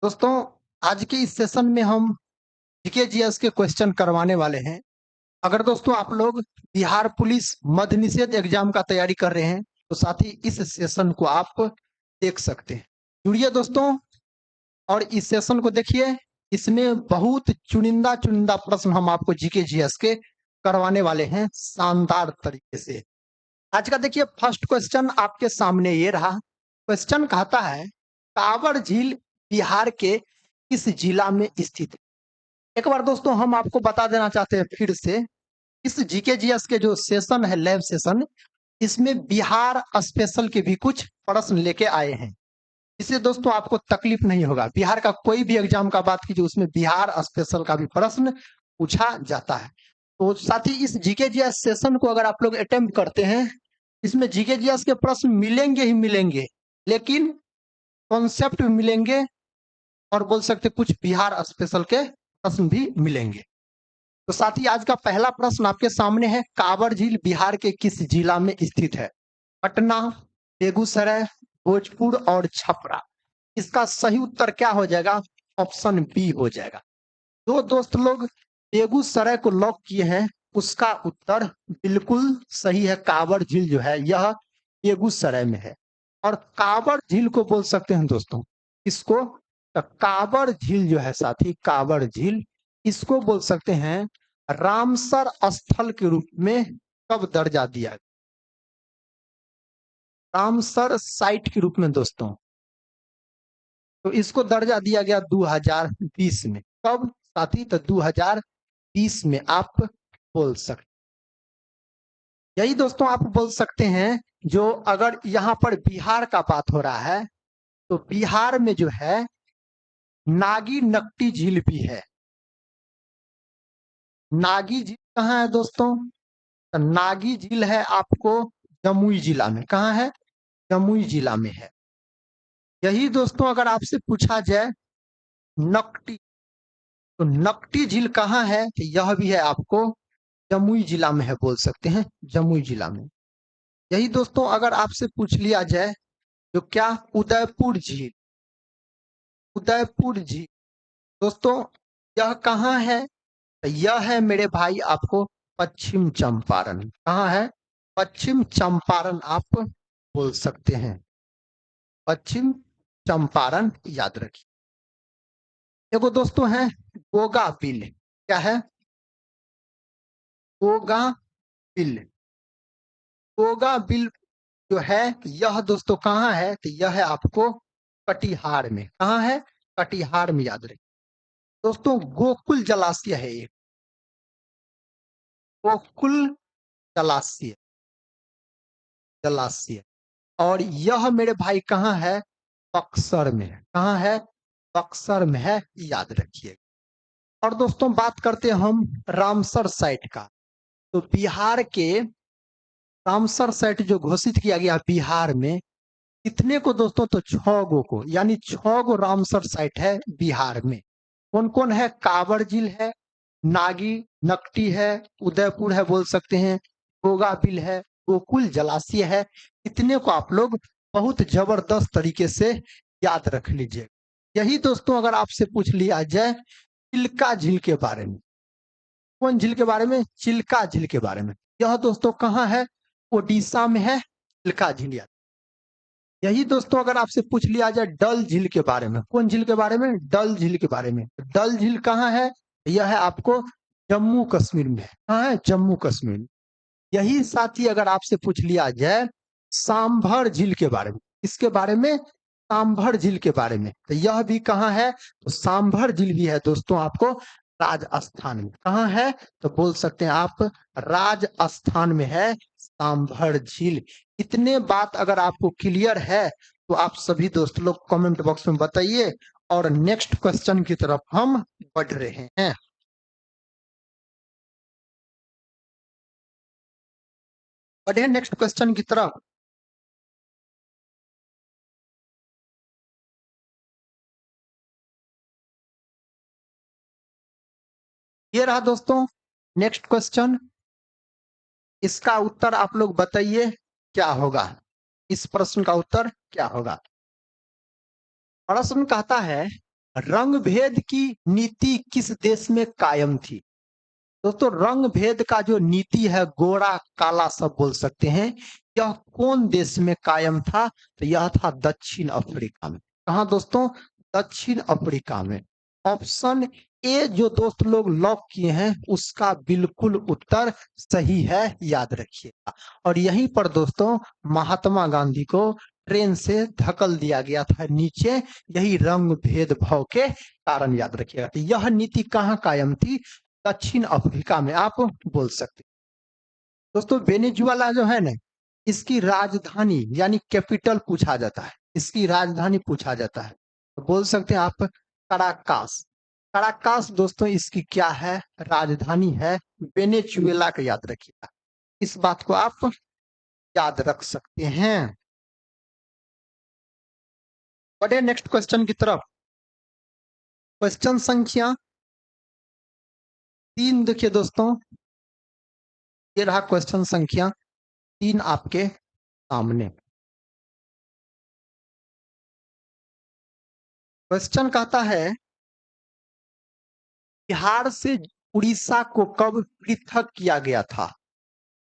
दोस्तों, आज के इस सेशन में हम जीके जीएस के क्वेश्चन करवाने वाले हैं। अगर दोस्तों आप लोग बिहार पुलिस मद्य निषेध एग्जाम का तैयारी कर रहे हैं तो साथ ही इस सेशन को आप देख सकते हैं। जुड़िए दोस्तों और इस सेशन को देखिए। इसमें बहुत चुनिंदा चुनिंदा प्रश्न हम आपको जीके जीएस के करवाने वाले हैं शानदार तरीके से। आज का देखिए फर्स्ट क्वेश्चन आपके सामने ये रहा। क्वेश्चन कहता है कांवर झील बिहार के किस जिला में स्थित है। एक बार दोस्तों हम आपको बता देना चाहते हैं फिर से, इस जीके जीएस के जो सेशन है लैब सेशन, इसमें बिहार स्पेशल के भी कुछ प्रश्न लेके आए हैं। इससे दोस्तों आपको तकलीफ नहीं होगा। बिहार का कोई भी एग्जाम का बात कीजिए उसमें बिहार स्पेशल का भी प्रश्न पूछा जाता है। तो साथ ही इस जीके जीएस सेशन को अगर आप लोग अटेम्प्ट करते हैं, इसमें जीके जीएस के प्रश्न मिलेंगे ही मिलेंगे, लेकिन कॉन्सेप्ट भी मिलेंगे और बोल सकते कुछ बिहार स्पेशल के प्रश्न भी मिलेंगे। तो साथ ही आज का पहला प्रश्न आपके सामने है, कांवर झील बिहार के किस जिला में स्थित है। पटना, बेगूसराय, भोजपुर और छपरा। इसका सही उत्तर क्या हो जाएगा? ऑप्शन बी हो जाएगा। जो दोस्त लोग बेगूसराय को लॉक किए हैं उसका उत्तर बिल्कुल सही है। कांवर झील जो है यह बेगूसराय में है। और कांवर झील को बोल सकते हैं दोस्तों इसको, तो कांवर झील जो है साथी, कांवर झील इसको बोल सकते हैं रामसर स्थल के रूप में कब दर्जा दिया गया? रामसर साइट के रूप में दोस्तों, तो इसको दर्जा दिया गया 2020 में। कब साथी? तो 2020 में आप बोल सकते। यही दोस्तों आप बोल सकते हैं। जो अगर यहाँ पर बिहार का बात हो रहा है तो बिहार में जो है नागी नकटी झील भी है। नागी झील कहाँ है दोस्तों? तो नागी झील है आपको जमुई जिला में। कहाँ है? जमुई जिला में है। यही दोस्तों अगर आपसे पूछा जाए नकटी, तो नकटी झील कहाँ है? तो यह भी है आपको जमुई जिला में है, बोल सकते हैं जमुई जिला में। यही दोस्तों अगर आपसे पूछ लिया जाए जो क्या उदयपुर झील, उदयपुर झील दोस्तों यह कहाँ है? तो यह है मेरे भाई आपको पश्चिम चंपारण। कहाँ है? पश्चिम चंपारण आप बोल सकते हैं। पश्चिम चंपारण याद रखिए। देखो दोस्तों है गोगा बिल। क्या है? गोगा बिल। गोगा बिल जो है यह दोस्तों कहाँ है? तो यह है आपको कटिहार में। कहाँ है? कटिहार में याद रखिए दोस्तों। गोकुल जलाशय है एक, गोकुल जलाशय, जलाशय। और यह मेरे भाई कहाँ है? बक्सर में है। कहाँ है? बक्सर में है, याद रखिए। और दोस्तों बात करते हैं हम रामसर साइट का। तो बिहार के रामसर साइट जो घोषित किया गया बिहार में, कितने को दोस्तों? तो 6 गो को, यानी 6 गो रामसर साइट है बिहार में। कौन कौन है? कांवर झील है, नागी नकटी है, उदयपुर है बोल सकते हैं, गोगा बिल है, गोकुल जलाशय है। इतने को आप लोग बहुत जबरदस्त तरीके से याद रख लीजिए। यही दोस्तों अगर आपसे पूछ लिया जाए चिल्का झील के बारे में। कौन झील के बारे में? चिल्का झील के बारे में। यह दोस्तों कहाँ है? ओडिशा में है चिल्का झील। यही दोस्तों अगर आपसे पूछ लिया जाए डल झील के बारे में। कौन झील के बारे में? डल झील के बारे में। डल झील कहाँ है? यह है आपको जम्मू कश्मीर में। कहाँ है? जम्मू कश्मीर में। यही साथ ही अगर आपसे पूछ लिया जाए सांभर झील के बारे में। इसके बारे में? सांभर झील के बारे में। तो यह भी कहाँ है? तो सांभर झील भी है दोस्तों आपको राजस्थान में। कहाँ है? तो बोल सकते हैं आप राजस्थान में है सांभर झील। इतने बात अगर आपको क्लियर है तो आप सभी दोस्त लोग कमेंट बॉक्स में बताइए और नेक्स्ट क्वेश्चन की तरफ हम बढ़ रहे हैं। बढ़े नेक्स्ट क्वेश्चन की तरफ। ये रहा दोस्तों नेक्स्ट क्वेश्चन। इसका उत्तर आप लोग बताइए क्या होगा। इस प्रश्न का उत्तर क्या होगा? प्रश्न कहता है रंग भेद की नीति किस देश में कायम थी? दोस्तों रंग भेद का जो नीति है, गोरा काला सब बोल सकते हैं, यह कौन देश में कायम था? तो यह था दक्षिण अफ्रीका में। कहा दोस्तों? दक्षिण अफ्रीका में। ऑप्शन ए जो दोस्त लोग लॉक किए हैं उसका बिल्कुल उत्तर सही है, याद रखिएगा। और यहीं पर दोस्तों महात्मा गांधी को ट्रेन से धकल दिया गया था नीचे, यही रंग भेदभाव के कारण, याद रखिएगा। तो यह नीति कहाँ कायम थी? दक्षिण अफ्रीका में आप बोल सकते हैं। दोस्तों वेनेजुएला जो है ना, इसकी राजधानी यानी कैपिटल पूछा जाता है, इसकी राजधानी पूछा जाता है, तो बोल सकते हैं आप कराकास। कराकास दोस्तों इसकी क्या है? राजधानी है। वेनेजुएला का याद रखिएगा, इस बात को आप याद रख सकते हैं। बढ़े नेक्स्ट क्वेश्चन की तरफ। क्वेश्चन संख्या 3 देखिए दोस्तों, ये रहा क्वेश्चन संख्या 3 आपके सामने। क्वेश्चन कहता है बिहार से उड़ीसा को कब पृथक किया गया था?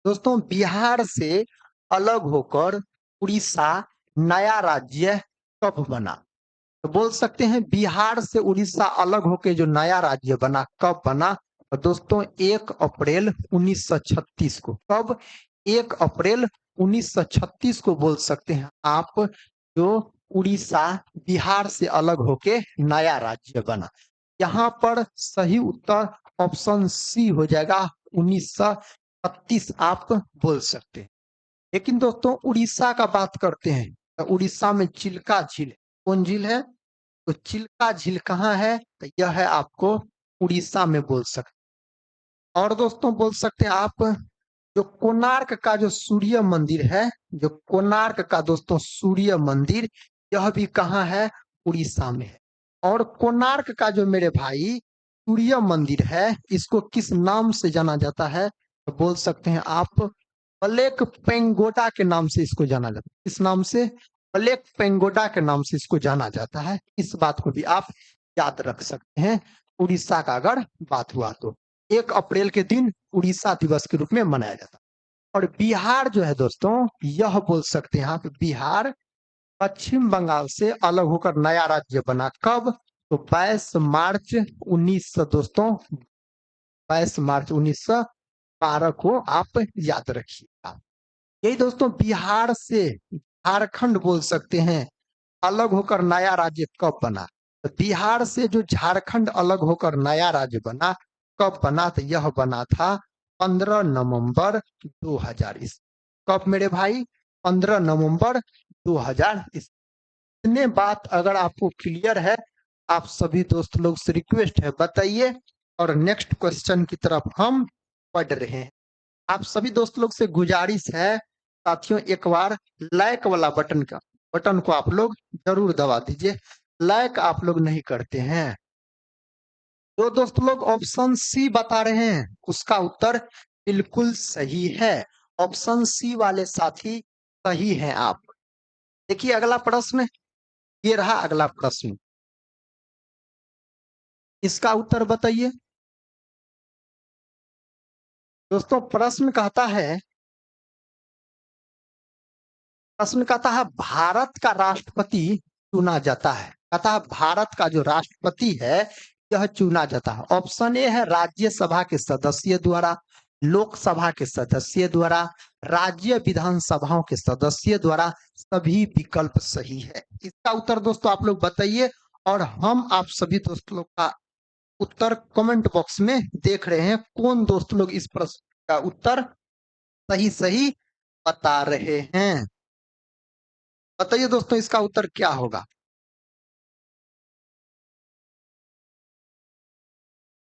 दोस्तों बिहार से अलग होकर उड़ीसा नया राज्य कब बना? तो बोल सकते हैं बिहार से उड़ीसा अलग होकर जो नया राज्य बना कब बना? तो दोस्तों 1 अप्रैल 1936 को। कब? 1 अप्रैल 1936 को बोल सकते हैं आप, जो उड़ीसा बिहार से अलग होके नया राज्य बना। यहाँ पर सही उत्तर ऑप्शन सी हो जाएगा, 1936 आप बोल सकते हैं। लेकिन दोस्तों उड़ीसा का बात करते हैं तो उड़ीसा में चिल्का झील, कौन झील है? तो चिल्का झील कहाँ है? तो यह है आपको उड़ीसा में बोल सकते। और दोस्तों बोल सकते हैं आप, जो कोणार्क का जो सूर्य मंदिर है, जो कोणार्क का दोस्तों सूर्य मंदिर, यह भी कहाँ है? उड़ीसा में है। और कोणार्क का जो मेरे भाई सूर्य मंदिर है, इसको किस नाम से जाना जाता है? तो बोल सकते हैं आप ब्लैक पेंगोडा के नाम से इसको जाना जाता है। इस नाम से ब्लैक पेंगोडा के नाम से इसको जाना जाता है। इस बात को भी आप याद रख सकते हैं, उड़ीसा का अगर बात हुआ तो 1 अप्रैल के दिन उड़ीसा दिवस के रूप में मनाया जाता है। और बिहार जो है दोस्तों, यह बोल सकते हैं आप, बिहार पश्चिम बंगाल से अलग होकर नया राज्य बना कब? तो 22 मार्च 1900 दोस्तों, 22 मार्च 1912 को आप याद रखिएगा। यही दोस्तों बिहार से झारखंड बोल सकते हैं अलग होकर नया राज्य कब बना? तो बिहार से जो झारखंड अलग होकर नया राज्य बना कब बना? तो यह बना था 15 नवंबर 2000 ईस्वी। कब मेरे भाई? 15 नवंबर 2000 ईस्वी। इतने बात अगर आपको क्लियर है, आप सभी दोस्त लोग से रिक्वेस्ट है बताइए, और नेक्स्ट क्वेश्चन की तरफ हम बढ़ रहे हैं। आप सभी दोस्त लोग से गुजारिश है साथियों, एक बार लाइक वाला बटन को आप लोग जरूर दबा दीजिए। लाइक आप लोग नहीं करते हैं। जो दोस्त लोग ऑप्शन सी बता रहे हैं उसका उत्तर बिल्कुल सही है। ऑप्शन सी वाले साथी सही हैं आप। देखिए अगला प्रश्न, ये रहा अगला प्रश्न, इसका उत्तर बताइए। दोस्तों प्रश्न कहता है भारत का राष्ट्रपति चुना जाता है। कहता है भारत का जो राष्ट्रपति है यह चुना जाता है। ऑप्शन ए है राज्यसभा के सदस्य द्वारा, लोकसभा के सदस्य द्वारा, राज्य विधानसभाओं के सदस्य द्वारा, सभी विकल्प सही है। इसका उत्तर दोस्तों आप लोग बताइए, और हम आप सभी दोस्त लोग का उत्तर कमेंट बॉक्स में देख रहे हैं। कौन दोस्त लोग इस प्रश्न का उत्तर सही सही बता रहे हैं? बताइए दोस्तों इसका उत्तर क्या होगा?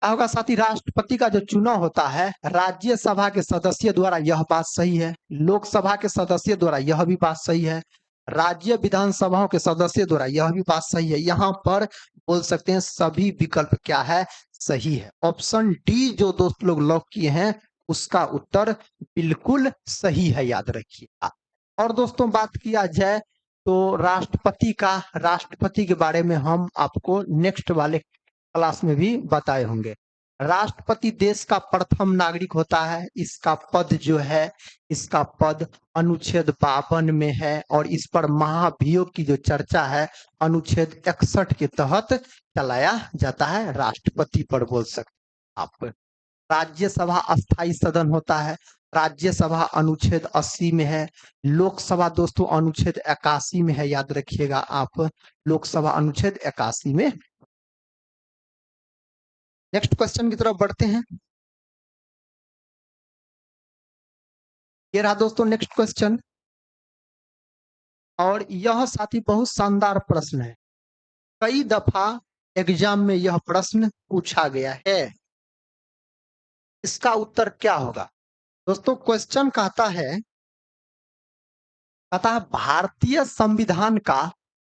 क्या होगा साथी? राष्ट्रपति का जो चुनाव होता है राज्यसभा के सदस्य द्वारा, यह बात सही है। लोकसभा के सदस्य द्वारा, यह भी बात सही है। राज्य विधानसभाओं के सदस्य द्वारा, यह भी बात सही है। यहाँ पर बोल सकते हैं सभी विकल्प क्या है? सही है। ऑप्शन डी जो दोस्त लोग लॉक किए हैं उसका उत्तर बिल्कुल सही है, याद रखिएगा। और दोस्तों बात किया जाए तो राष्ट्रपति के बारे में हम आपको नेक्स्ट वाले क्लास में भी बताए होंगे। राष्ट्रपति देश का प्रथम नागरिक होता है। इसका पद जो है, इसका पद अनुच्छेद 52 में है और इस पर महाभियोग की जो चर्चा है अनुच्छेद 61 के तहत चलाया जाता है। राष्ट्रपति पर बोल सकते आप। राज्यसभा अस्थाई सदन होता है। राज्यसभा अनुच्छेद 80 में है। लोकसभा दोस्तों अनुच्छेद 81 में है, याद रखिएगा आप, लोकसभा अनुच्छेद 81 में। नेक्स्ट क्वेश्चन की तरफ बढ़ते हैं। ये रहा दोस्तों नेक्स्ट क्वेश्चन, और यह साथी बहुत शानदार प्रश्न है। कई दफा एग्जाम में यह प्रश्न पूछा गया है। इसका उत्तर क्या होगा? दोस्तों क्वेश्चन कहता है भारतीय संविधान का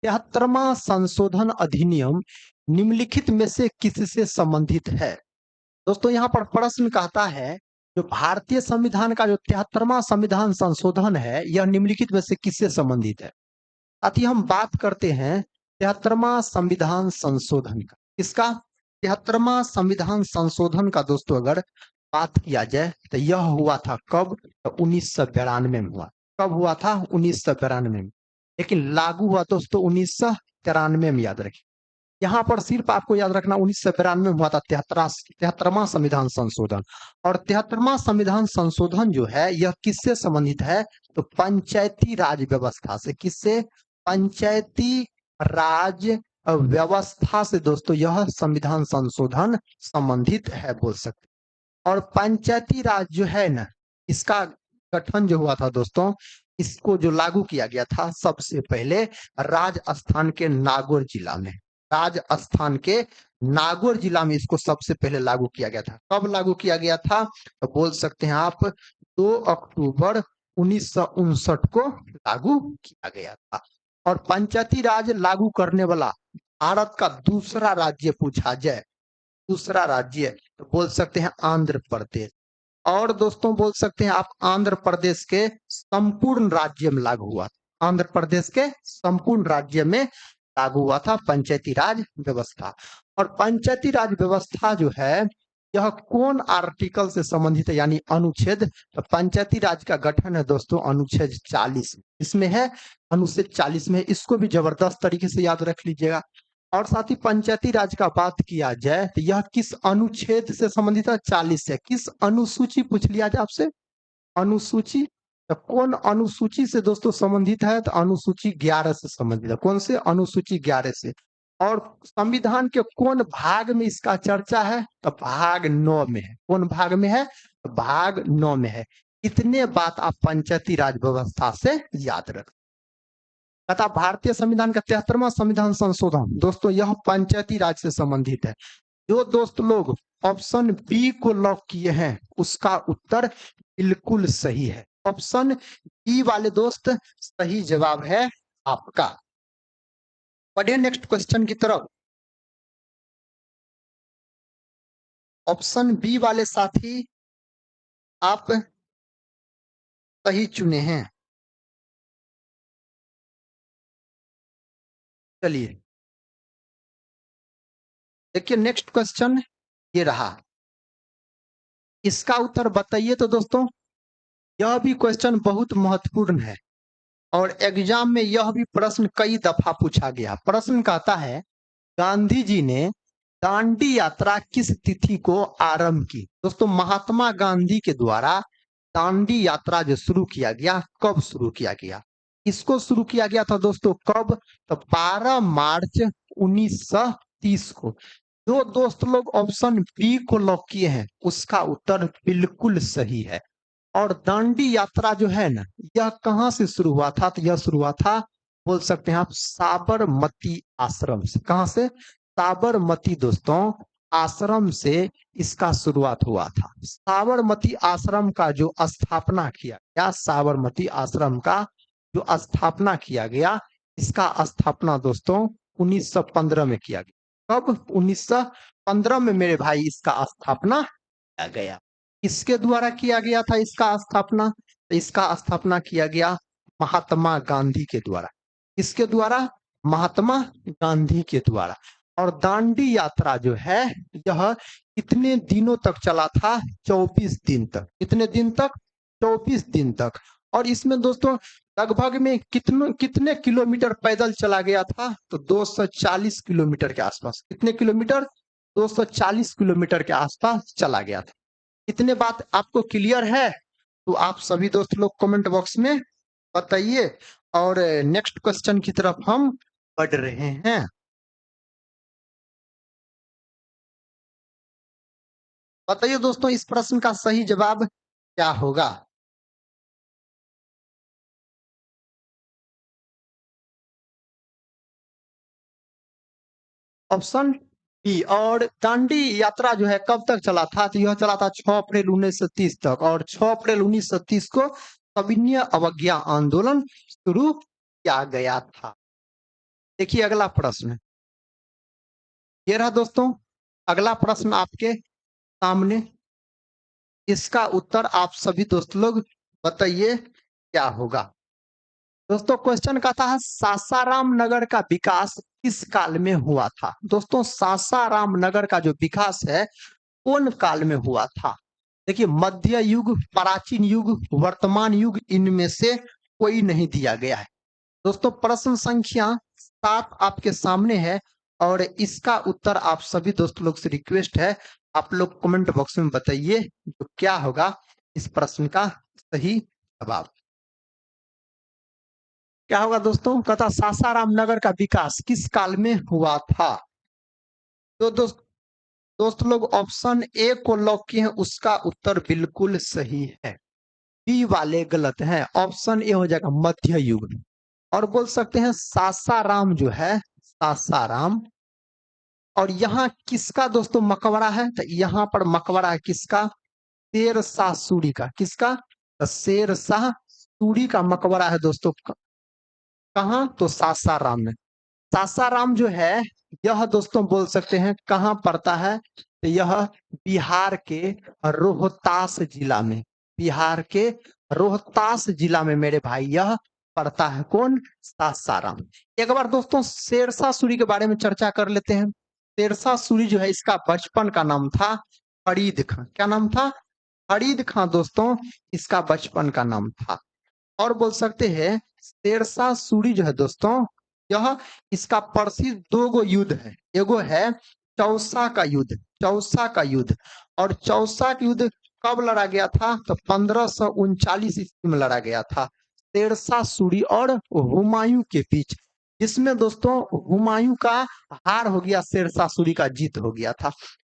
73वां संशोधन अधिनियम निम्नलिखित में से किससे संबंधित है? दोस्तों यहाँ पर प्रश्न कहता है जो भारतीय संविधान का जो 73वां संविधान संशोधन है यह निम्नलिखित में से किससे संबंधित है? साथ ही हम बात करते हैं 73वां संविधान संशोधन का। इसका 73वां संविधान संशोधन का दोस्तों अगर बात किया जाए तो यह हुआ था कब? तो 1992 में हुआ। कब हुआ था? 1992 में। लेकिन लागू हुआ दोस्तों 1993 में, याद रखिए। यहाँ पर सिर्फ आपको याद रखना 1992 में हुआ था 73वां संविधान संशोधन। और 73वां संविधान संशोधन जो है यह किससे संबंधित है? तो पंचायती राज व्यवस्था से। किससे? पंचायती राज व्यवस्था से दोस्तों यह संविधान संशोधन संबंधित है, बोल सकते। और पंचायती राज जो है ना, इसका गठन जो हुआ था दोस्तों, इसको जो लागू किया गया था सबसे पहले राजस्थान के नागौर जिला में। राजस्थान के नागौर जिला में इसको सबसे पहले लागू किया गया था। कब लागू किया गया था? तो बोल सकते हैं आप 2 अक्टूबर 1959 को लागू किया गया था। और पंचायती राज लागू करने वाला भारत का दूसरा राज्य पूछा जाए, दूसरा राज्य, तो बोल सकते हैं आंध्र प्रदेश। और दोस्तों बोल सकते हैं आप आंध्र प्रदेश के संपूर्ण राज्य में लागू हुआ। आंध्र प्रदेश के संपूर्ण राज्य में लागू हुआ था पंचायती राज व्यवस्था। और पंचायती राज व्यवस्था जो है यह कौन आर्टिकल से संबंधित है, यानी अनुच्छेद? तो पंचायती राज का गठन है दोस्तों अनुच्छेद 40 में। इसमें है अनुच्छेद 40 में। इसको भी जबरदस्त तरीके से याद रख लीजिएगा। और साथ ही पंचायती राज का बात किया जाए तो यह किस अनुच्छेद से संबंधित है? 40 से। किस अनुसूची पूछ लिया जाए आपसे? अनुसूची। तो कौन अनुसूची से दोस्तों संबंधित है? तो अनुसूची 11 से संबंधित है। कौन से? अनुसूची 11 से। और संविधान के कौन भाग में इसका चर्चा है? तो भाग 9 में है। कौन भाग में है? तो भाग 9 में है। इतने बात आप पंचायती राज व्यवस्था से याद रख। तथा भारतीय संविधान का 73वां संविधान संशोधन दोस्तों यह पंचायती राज से संबंधित है। जो दोस्त लोग ऑप्शन बी को लॉक किए हैं उसका उत्तर बिल्कुल सही है। ऑप्शन बी वाले दोस्त सही जवाब है आपका। बढ़े नेक्स्ट क्वेश्चन की तरफ। ऑप्शन बी वाले साथी आप सही चुने हैं। चलिए देखिए नेक्स्ट क्वेश्चन ये रहा। इसका उत्तर बताइए। तो दोस्तों यह भी क्वेश्चन बहुत महत्वपूर्ण है और एग्जाम में यह भी प्रश्न कई दफा पूछा गया। प्रश्न कहता है गांधी जी ने दांडी यात्रा किस तिथि को आरंभ की? दोस्तों महात्मा गांधी के द्वारा दांडी यात्रा जो शुरू किया गया, कब शुरू किया गया? इसको शुरू किया गया था दोस्तों कब? तो 12 मार्च 1930 को। जो दोस्त लोग ऑप्शन बी को लॉक किए हैं उसका उत्तर बिल्कुल सही है। और दांडी यात्रा जो है ना यह कहां से शुरू हुआ था? तो यह शुरू हुआ था बोल सकते हैं आप साबरमती आश्रम से। कहां से? साबरमती दोस्तों आश्रम से इसका शुरुआत हुआ था। साबरमती आश्रम का जो स्थापना किया गया, साबरमती आश्रम का जो स्थापना किया गया, इसका स्थापना दोस्तों 1915 में किया गया। कब? 1915 में मेरे भाई इसका स्थापना किया गया। किसके द्वारा किया गया था इसका स्थापना? तो इसका स्थापना किया गया महात्मा गांधी के द्वारा। किसके द्वारा? महात्मा गांधी के द्वारा। और दांडी यात्रा जो है यह कितने दिनों तक चला था? 24 दिन तक। कितने दिन तक? 24 दिन तक। और इसमें दोस्तों लगभग में कितने कितने किलोमीटर पैदल चला गया था? तो 240 किलोमीटर के आसपास। कितने किलोमीटर? 240 किलोमीटर के आसपास चला गया था। इतने बात आपको क्लियर है? तो आप सभी दोस्त लोग कमेंट बॉक्स में बताइए। और नेक्स्ट क्वेश्चन की तरफ हम बढ़ रहे हैं। बताइए दोस्तों इस प्रश्न का सही जवाब क्या होगा? Option B. और दांडी यात्रा जो है कब तक चला था? तो यह चला था 6 अप्रैल 1930 तक। और 6 अप्रैल 1930 को सविनय अवज्ञा आंदोलन शुरू किया गया था। देखिए अगला प्रश्न ये रहा दोस्तों। अगला प्रश्न आपके सामने। इसका उत्तर आप सभी दोस्त लोग बताइए क्या होगा? दोस्तों क्वेश्चन कहता है सासाराम नगर का विकास किस काल में हुआ था? दोस्तों सासाराम नगर का जो विकास है कौन काल में हुआ था? देखिए मध्य युग, प्राचीन युग, वर्तमान युग, इनमें से कोई नहीं दिया गया है। दोस्तों प्रश्न संख्या 7 आपके सामने है। और इसका उत्तर आप सभी दोस्त लोग से रिक्वेस्ट है आप लोग कमेंट बॉक्स में बताइए तो क्या होगा इस प्रश्न का सही जवाब? क्या होगा दोस्तों? कहता सासाराम नगर का विकास किस काल में हुआ था? तो दोस्त लोग ऑप्शन ए को लॉक किए हैं, उसका उत्तर बिल्कुल सही है। बी वाले गलत हैं। ऑप्शन ए हो जाएगा मध्य युग। और बोल सकते हैं सासाराम जो है सासाराम। और यहाँ किसका दोस्तों मकबरा है? तो यहाँ पर मकबरा है किसका? शेर शाह सूरी का। किसका? तो शेर शाह सूरी का मकबरा है दोस्तों। कहाँ? तो सासाराम में। सासाराम जो है यह दोस्तों बोल सकते हैं कहाँ पड़ता है? तो यह बिहार के रोहतास जिला में। बिहार के रोहतास जिला में मेरे भाई यह पड़ता है। कौन? सासाराम। एक बार दोस्तों शेरशाह सूरी के बारे में चर्चा कर लेते हैं। शेरशाह सूरी जो है इसका बचपन का नाम था फरीद खां। क्या नाम था? फरीद खां दोस्तों इसका बचपन का नाम था। और बोल सकते हैं शेरशाह सूरी जो है दोस्तों यह इसका प्रसिद्ध 2 गो युद्ध है। एगो है चौसा का युद्ध। चौसा का युद्ध। और चौसा का युद्ध कब लड़ा गया था? तो 1539 ईस्वी में लड़ा गया था शेरशाह सूरी और हुमायूं के बीच। जिसमें दोस्तों हुमायूं का हार हो गया, शेरशाह सूरी का जीत हो गया था।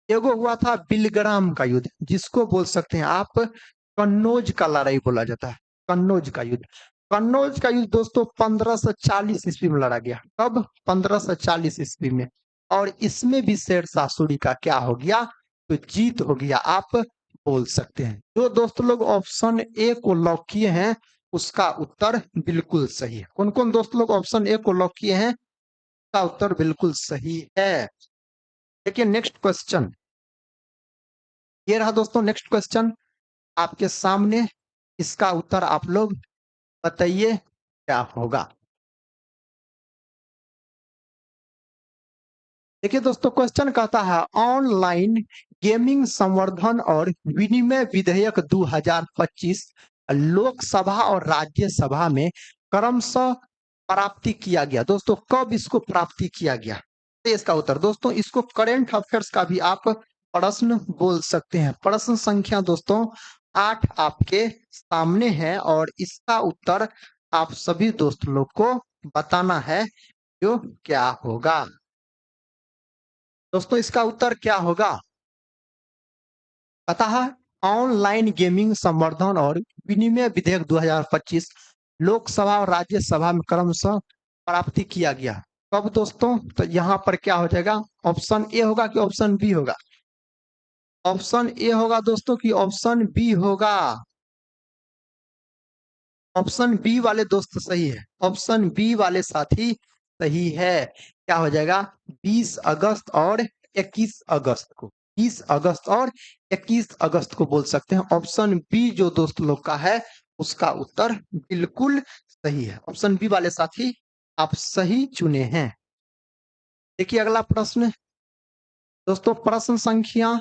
एगो हुआ था बिलग्राम का युद्ध, जिसको बोल सकते हैं आप कन्नौज का लड़ाई बोला जाता है। कन्नौज का युद्ध। कन्नौज का युद्ध दोस्तों 1540 ईस्वी में लड़ा गया। कब? 1540 ईस्वी में। और इसमें भी शेरशाह सूरी का क्या हो गया? तो जीत हो गया आप बोल सकते हैं। जो दोस्त लोग ऑप्शन ए को लॉक किए हैं उसका उत्तर बिल्कुल सही है। कौन कौन दोस्त लोग ऑप्शन ए को लॉक किए हैं? उसका उत्तर बिल्कुल सही है। देखिए नेक्स्ट क्वेश्चन ये रहा दोस्तों। नेक्स्ट क्वेश्चन आपके सामने। इसका उत्तर आप लोग बताइए क्या होगा? देखिए दोस्तों क्वेश्चन कहता है ऑनलाइन गेमिंग संवर्धन और विनिमय विधेयक 2025 लोकसभा और राज्यसभा में क्रमशः प्राप्ति किया गया। दोस्तों कब इसको प्राप्ति किया गया? तो इसका उत्तर दोस्तों इसको करेंट अफेयर्स का भी आप प्रश्न बोल सकते हैं। प्रश्न संख्या दोस्तों 8 आपके सामने है। और इसका उत्तर आप सभी दोस्त लोग को बताना है जो क्या होगा। दोस्तों इसका उत्तर क्या होगा? अतः ऑनलाइन गेमिंग संवर्धन और विनिमय विधेयक 2025 लोकसभा और राज्यसभा में क्रमशः प्राप्ति किया गया। कब दोस्तों? तो यहाँ पर क्या हो जाएगा? ऑप्शन ए होगा कि ऑप्शन बी होगा? ऑप्शन ए होगा दोस्तों कि ऑप्शन बी होगा? ऑप्शन बी वाले दोस्त सही है। ऑप्शन बी वाले साथी सही है। क्या हो जाएगा? 20 अगस्त और 21 अगस्त को। 20 अगस्त और 21 अगस्त को बोल सकते हैं। ऑप्शन बी जो दोस्त लोग का है उसका उत्तर बिल्कुल सही है। ऑप्शन बी वाले साथी आप सही चुने हैं। देखिए अगला प्रश्न दोस्तों, प्रश्न संख्या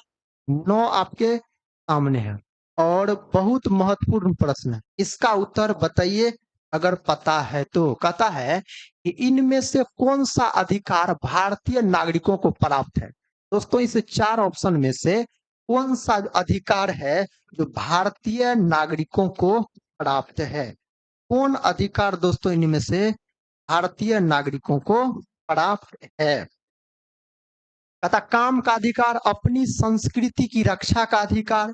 9 आपके सामने है और बहुत महत्वपूर्ण प्रश्न है। इसका उत्तर बताइए अगर पता है तो। कहता है कि इनमें से कौन सा अधिकार भारतीय नागरिकों को प्राप्त है। दोस्तों इस 4 ऑप्शन में से कौन सा अधिकार है जो भारतीय नागरिकों को प्राप्त है। कौन अधिकार दोस्तों इनमें से भारतीय नागरिकों को प्राप्त है। कहता काम का अधिकार, अपनी संस्कृति की रक्षा का अधिकार,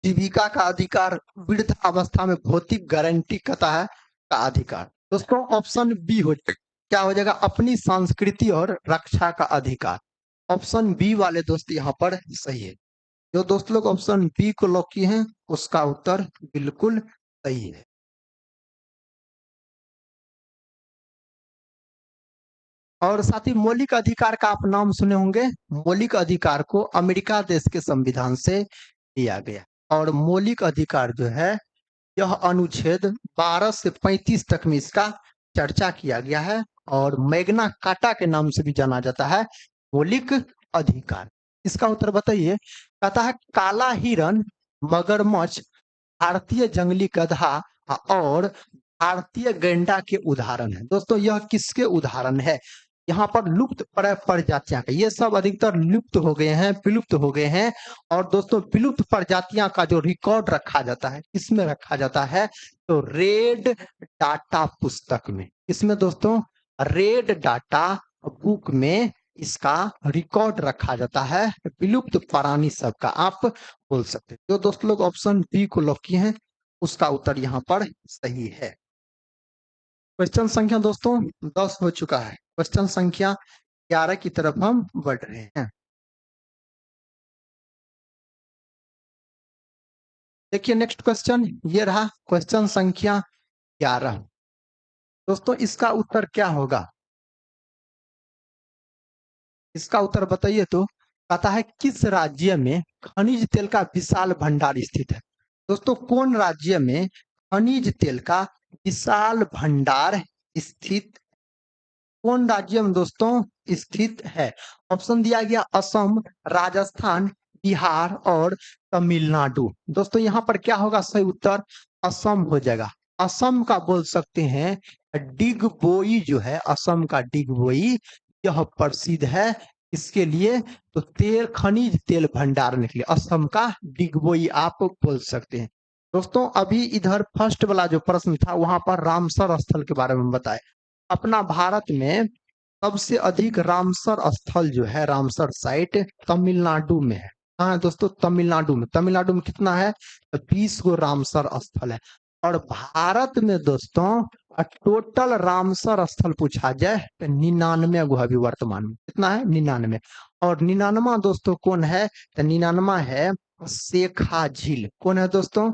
जीविका का अधिकार, वृद्धावस्था में भौतिक गारंटी कहता है का अधिकार। दोस्तों ऑप्शन बी हो क्या हो जाएगा, अपनी संस्कृति और रक्षा का अधिकार। ऑप्शन बी वाले दोस्त यहाँ पर सही है। जो दोस्त लोग ऑप्शन बी को लॉक किए हैं उसका उत्तर बिल्कुल सही है। और साथ ही मौलिक अधिकार का आप नाम सुने होंगे। मौलिक अधिकार को अमेरिका देश के संविधान से लिया गया और मौलिक अधिकार जो है यह अनुच्छेद 12 से 35 तक में इसका चर्चा किया गया है और मैग्ना कार्टा के नाम से भी जाना जाता है मौलिक अधिकार। इसका उत्तर बताइए। कहता है काला हिरन, मगरमच्छ, भारतीय जंगली गधा और भारतीय गैंडा के उदाहरण है। दोस्तों यह किसके उदाहरण है। यहाँ पर लुप्त प्रजातियां का, ये सब अधिकतर लुप्त हो गए हैं, विलुप्त हो गए हैं। और दोस्तों विलुप्त प्रजातियां का जो रिकॉर्ड रखा जाता है किसमें रखा जाता है, तो रेड डाटा पुस्तक में। इसमें दोस्तों रेड डाटा बुक में इसका रिकॉर्ड रखा जाता है विलुप्त प्राणी सब का। आप बोल सकते हैं। जो दोस्त लोग ऑप्शन बी को लॉक किए हैं उसका उत्तर यहाँ पर सही है। क्वेश्चन संख्या दोस्तों 10 हो चुका है। क्वेश्चन संख्या 11 की तरफ हम बढ़ रहे हैं। देखिए नेक्स्ट क्वेश्चन ये रहा क्वेश्चन संख्या 11। दोस्तों इसका उत्तर क्या होगा, इसका उत्तर बताइए तो। कहता है किस राज्य में खनिज तेल का विशाल भंडार स्थित है। दोस्तों कौन राज्य में खनिज तेल का विशाल भंडार स्थित, कौन राज्य में दोस्तों स्थित है। ऑप्शन दिया गया असम, राजस्थान, बिहार और तमिलनाडु। दोस्तों यहाँ पर क्या होगा सही उत्तर, असम हो जाएगा। असम का बोल सकते हैं डिगबोई जो है, असम का डिगबोई यह प्रसिद्ध है। इसके लिए तो तेल खनिज तेल भंडारण के लिए असम का डिगबोई आप बोल सकते हैं। दोस्तों अभी इधर फर्स्ट वाला जो प्रश्न था वहां पर रामसर स्थल के बारे में बताए। अपना भारत में सबसे अधिक रामसर स्थल जो है, रामसर साइट तमिलनाडु में है। हाँ दोस्तों तमिलनाडु में, तमिलनाडु में कितना है, तो 20 गो रामसर स्थल है। और भारत में दोस्तों टोटल रामसर स्थल पूछा जाए तो 99 गो अभी वर्तमान में। कितना है, 99। और 99वां दोस्तों कौन है, तो 99वां है शेखा झील। कौन है दोस्तों,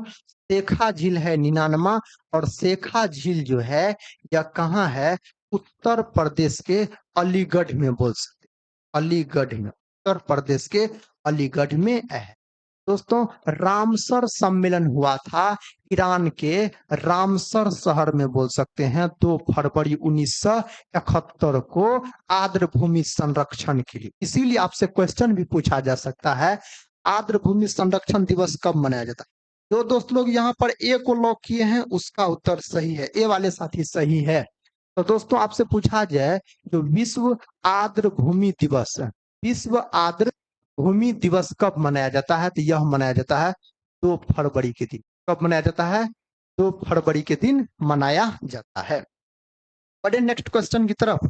शेखा झील है 99वां। और शेखा झील जो है यह कहाँ है, उत्तर प्रदेश के अलीगढ़ में बोल सकते, अलीगढ़ में, उत्तर प्रदेश के अलीगढ़ में है। दोस्तों रामसर सम्मेलन हुआ था ईरान के रामसर शहर में बोल सकते हैं 2 फरवरी 1971 को आर्द्र भूमि संरक्षण के लिए। इसीलिए आपसे क्वेश्चन भी पूछा जा सकता है आर्द्र भूमि संरक्षण दिवस कब मनाया जाता है। जो दोस्त लोग यहाँ पर ए को लॉक किए हैं उसका उत्तर सही है, ए वाले साथी सही है। तो दोस्तों आपसे पूछा जाए जो विश्व आर्द्र भूमि दिवस, विश्व आर्द्र भूमि दिवस कब मनाया जाता है, तो यह मनाया जाता है 2 फरवरी के दिन। कब मनाया जाता है, 2 फरवरी के दिन मनाया जाता है। बढ़े नेक्स्ट क्वेश्चन की तरफ।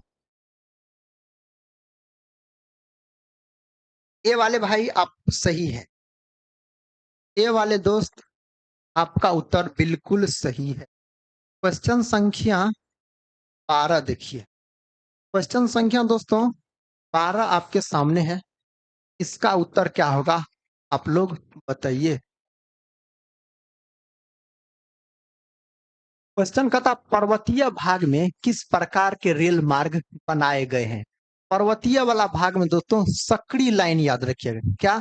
ए वाले भाई आप सही है, ए वाले दोस्त आपका उत्तर बिल्कुल सही है। क्वेश्चन संख्या 12 देखिए। क्वेश्चन संख्या दोस्तों 12 आपके सामने है। इसका उत्तर क्या होगा आप लोग बताइए। क्वेश्चन कहता पर्वतीय भाग में किस प्रकार के रेल मार्ग बनाए गए हैं। पर्वतीय वाला भाग में दोस्तों सकड़ी लाइन याद रखिएगा, क्या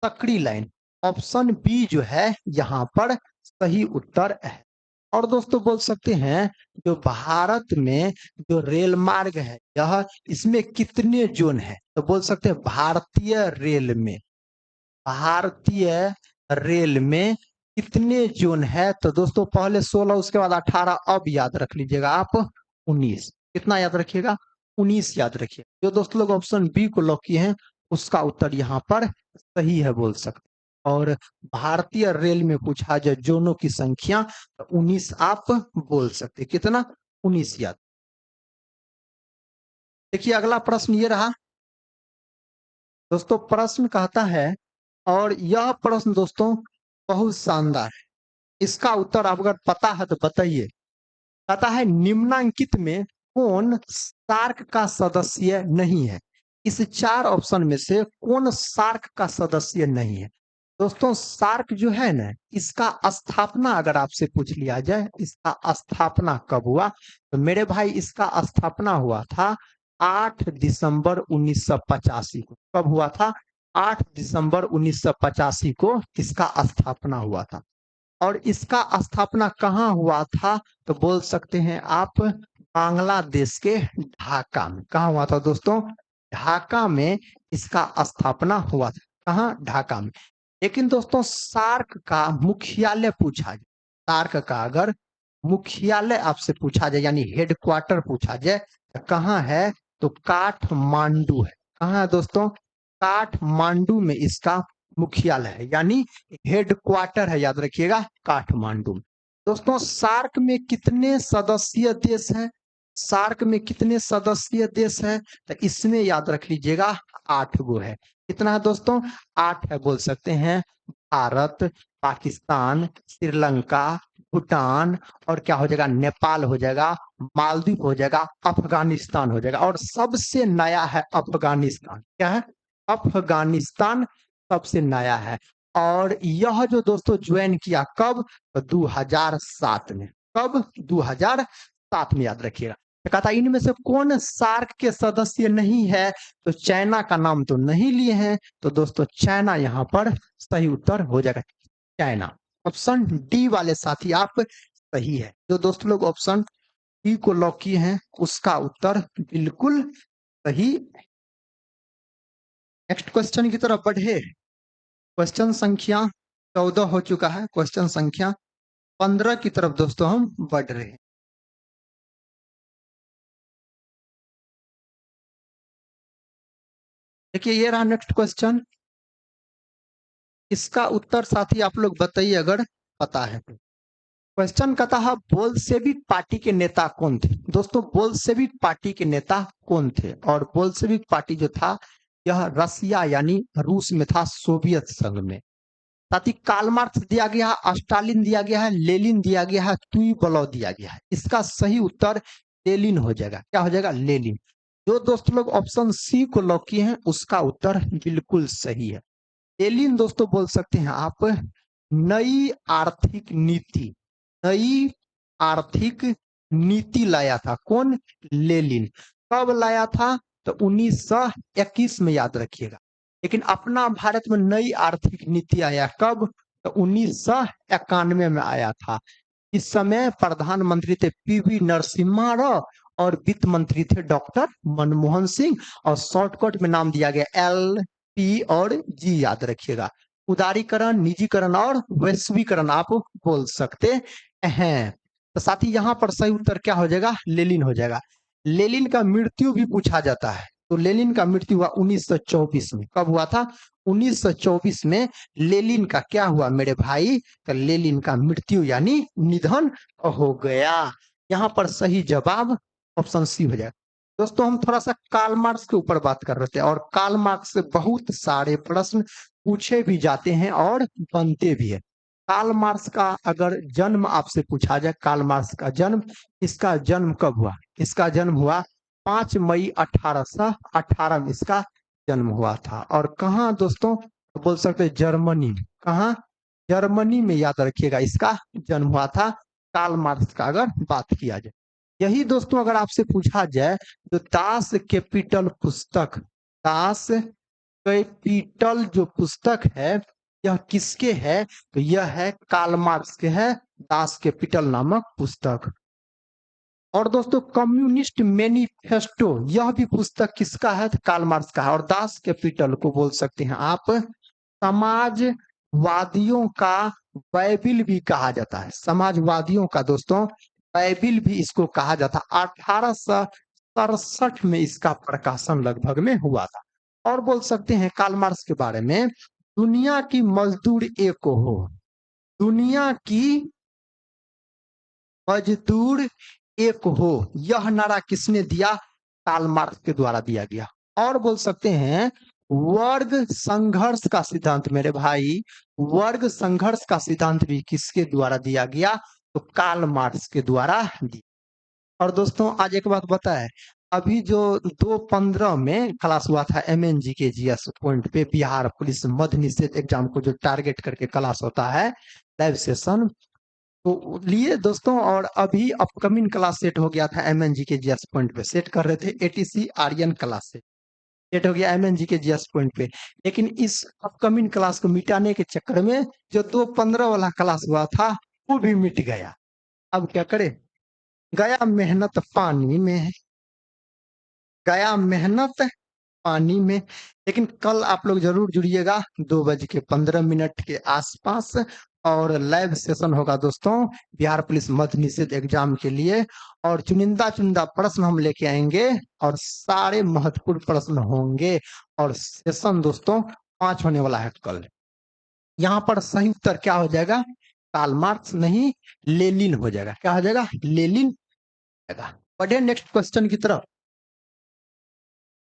सकड़ी लाइन। ऑप्शन बी जो है यहाँ पर सही उत्तर है। और दोस्तों बोल सकते हैं जो भारत में जो रेल मार्ग है यह इसमें कितने जोन है, तो बोल सकते हैं भारतीय रेल में कितने जोन है, तो दोस्तों पहले 16 उसके बाद 18, अब याद रख लीजिएगा आप 19। कितना याद रखिएगा, 19 याद रखिए। जो दोस्तों लोग ऑप्शन बी को लॉक किए हैं उसका उत्तर यहाँ पर सही है बोल सकते। और भारतीय रेल में पूछा जाए जोनों की संख्या तो 19 आप बोल सकते। कितना, 19 याद। देखिए अगला प्रश्न ये रहा दोस्तों, प्रश्न कहता है, और यह प्रश्न दोस्तों बहुत शानदार है, इसका उत्तर आप अगर पता है तो बताइए। कहता है निम्नांकित में कौन सार्क का सदस्य नहीं है, इस 4 ऑप्शन में से कौन सार्क का सदस्य नहीं है। दोस्तों सार्क जो है ना, इसका स्थापना अगर आपसे पूछ लिया जाए इसका स्थापना कब हुआ, तो मेरे भाई इसका स्थापना हुआ था 8 दिसंबर 1985 को। कब हुआ था, 8 दिसंबर 1985 को इसका स्थापना हुआ था। और इसका स्थापना कहाँ हुआ था, तो बोल सकते हैं आप बांग्लादेश के ढाका में। कहाँ हुआ था दोस्तों, ढाका में इसका स्थापना हुआ था। कहाँ, ढाका में। लेकिन दोस्तों सार्क का मुख्यालय पूछा जाए, सार्क का अगर मुख्यालय आपसे पूछा जाए यानी हेडक्वार्टर पूछा जाए तो कहाँ है, तो काठमांडू है। कहाँ है दोस्तों, काठमांडू में इसका मुख्यालय है यानी हेडक्वार्टर है, याद रखिएगा काठमांडू। दोस्तों सार्क में कितने सदस्यीय देश हैं, सार्क में कितने सदस्यीय देश हैं, तो इसमें याद रख लीजिएगा 8 गो है। कितना है दोस्तों, 8 है बोल सकते हैं। भारत, पाकिस्तान, श्रीलंका, भूटान, और क्या हो जाएगा, नेपाल हो जाएगा, मालदीव हो जाएगा, अफगानिस्तान हो जाएगा, और सबसे नया है अफगानिस्तान। क्या है, अफगानिस्तान सबसे नया है। और यह जो दोस्तों ज्वाइन किया कब, तो 2007 में। कब, 2007 में, याद रखिएगा। तो कहता इनमें से कौन सार्क के सदस्य नहीं है, तो चाइना का नाम तो नहीं लिए हैं, तो दोस्तों चाइना यहाँ पर सही उत्तर हो जाएगा, चाइना। ऑप्शन डी वाले साथी आप सही है। जो दोस्त लोग ऑप्शन डी को लॉक किए हैं उसका उत्तर बिल्कुल सही। नेक्स्ट क्वेश्चन की तरफ बढ़े। क्वेश्चन संख्या 14 हो चुका है, क्वेश्चन संख्या 15 की तरफ दोस्तों हम बढ़ रहे हैं। देखिए ये रहा नेक्स्ट क्वेश्चन, इसका उत्तर साथी आप लोग बताइए अगर पता है तो। क्वेश्चन कहता है बोल्शेविक पार्टी के नेता कौन थे। दोस्तों बोल्शेविक पार्टी के नेता कौन थे, और बोल्शेविक पार्टी जो था यह रसिया यानी रूस में था, सोवियत संघ में। साथ ही कार्ल मार्क्स दिया गया है, स्टालिन दिया गया है, लेनिन दिया गया है, तुई दिया गया है। इसका सही उत्तर लेनिन हो जाएगा। क्या हो जाएगा, लेनिन। जो दोस्त लोग ऑप्शन सी को लॉक किए हैं उसका उत्तर बिल्कुल सही है। लेनिन दोस्तों बोल सकते हैं आप नई आर्थिक नीति, नई आर्थिक नीति लाया था। कौन, लेनिन। कब लाया था, तो 1921 में, याद रखिएगा। लेकिन अपना भारत में नई आर्थिक नीति आया कब, तो 1991 में आया था। इस समय प्रधानमंत्री थे पीवी नरसिम्हा राव और वित्त मंत्री थे डॉक्टर मनमोहन सिंह, और शॉर्टकट में नाम दिया गया LP और G, याद रखिएगा। उदारीकरण, निजीकरण और वैश्वीकरण आप बोल सकते हैं। तो साथ ही यहाँ पर सही उत्तर क्या हो जाएगा, लेनिन हो जाएगा। लेनिन का मृत्यु भी पूछा जाता है, तो लेनिन का मृत्यु हुआ 1924 में। कब हुआ था, 1924 में लेनिन का क्या हुआ मेरे भाई, तो लेनिन का मृत्यु यानी निधन हो गया। यहाँ पर सही जवाब ऑप्शन सी हो जाएगा। दोस्तों हम थोड़ा सा कार्ल मार्क्स के ऊपर बात कर रहे थे, और कार्ल मार्क्स से बहुत सारे प्रश्न पूछे भी जाते हैं और बनते भी है। कार्ल मार्क्स का अगर जन्म आपसे पूछा जाए, कार्ल मार्क्स का जन्म, इसका जन्म कब हुआ, इसका जन्म हुआ 5 मई 1818 में इसका जन्म हुआ था। और कहाँ दोस्तों, बोल सकते जर्मनी में। कहाँ, जर्मनी में, याद रखिएगा इसका जन्म हुआ था कार्ल मार्क्स का अगर बात किया जाए। यही दोस्तों अगर आपसे पूछा जाए तो दास कैपिटल पुस्तक, दास कैपिटल जो पुस्तक है यह किसके है, तो यह है कार्ल मार्क्स के है, दास कैपिटल नामक पुस्तक। और दोस्तों कम्युनिस्ट मैनिफेस्टो, यह भी पुस्तक किसका है? तो कार्ल मार्क्स का है। और दास कैपिटल को बोल सकते हैं आप समाजवादियों का बाइबिल भी कहा जाता है। समाजवादियों का दोस्तों बाइबिल भी इसको कहा जाता। 1867 में इसका प्रकाशन लगभग में हुआ था। और बोल सकते हैं कार्ल मार्क्स के बारे में, दुनिया की मजदूर एक हो, दुनिया की मजदूर एक हो, यह नारा किसने दिया? कार्ल मार्क्स के द्वारा दिया गया। और बोल सकते हैं वर्ग संघर्ष का सिद्धांत, मेरे भाई वर्ग संघर्ष का सिद्धांत भी किसके द्वारा दिया गया? तो कार्ल मार्क्स के द्वारा दिया। और दोस्तों आज एक बात बताए, अभी जो 2/15 में क्लास हुआ था MNG के GS पॉइंट पे, बिहार पुलिस मद्य निषेध एग्जाम को जो टारगेट करके क्लास होता है लाइव सेशन, तो लिए दोस्तों। और अभी अपकमिंग क्लास सेट हो गया था MNG के GS पॉइंट पे, सेट कर रहे थे ATC आर्यन क्लास से, सेट हो गया MNG के GS पॉइंट पे। लेकिन इस अपकमिंग क्लास को मिटाने के चक्कर में जो 2/15 वाला क्लास हुआ था वो भी मिट गया। अब क्या करे, गया मेहनत पानी में है, गया मेहनत पानी में। लेकिन कल आप लोग जरूर जुड़िएगा 2:15 के आसपास, और लाइव सेशन होगा दोस्तों बिहार पुलिस मद्य निषेध एग्जाम के लिए। और चुनिंदा चुनिंदा प्रश्न हम लेके आएंगे और सारे महत्वपूर्ण प्रश्न होंगे। और सेशन दोस्तों 5 होने वाला है कल। यहाँ पर सही उत्तर क्या हो जाएगा? कार्ल मार्क्स नहीं, लेनिन हो जाएगा। क्या हो जाएगा? लेनिन हो जाएगा। बढ़े नेक्स्ट क्वेश्चन की तरफ।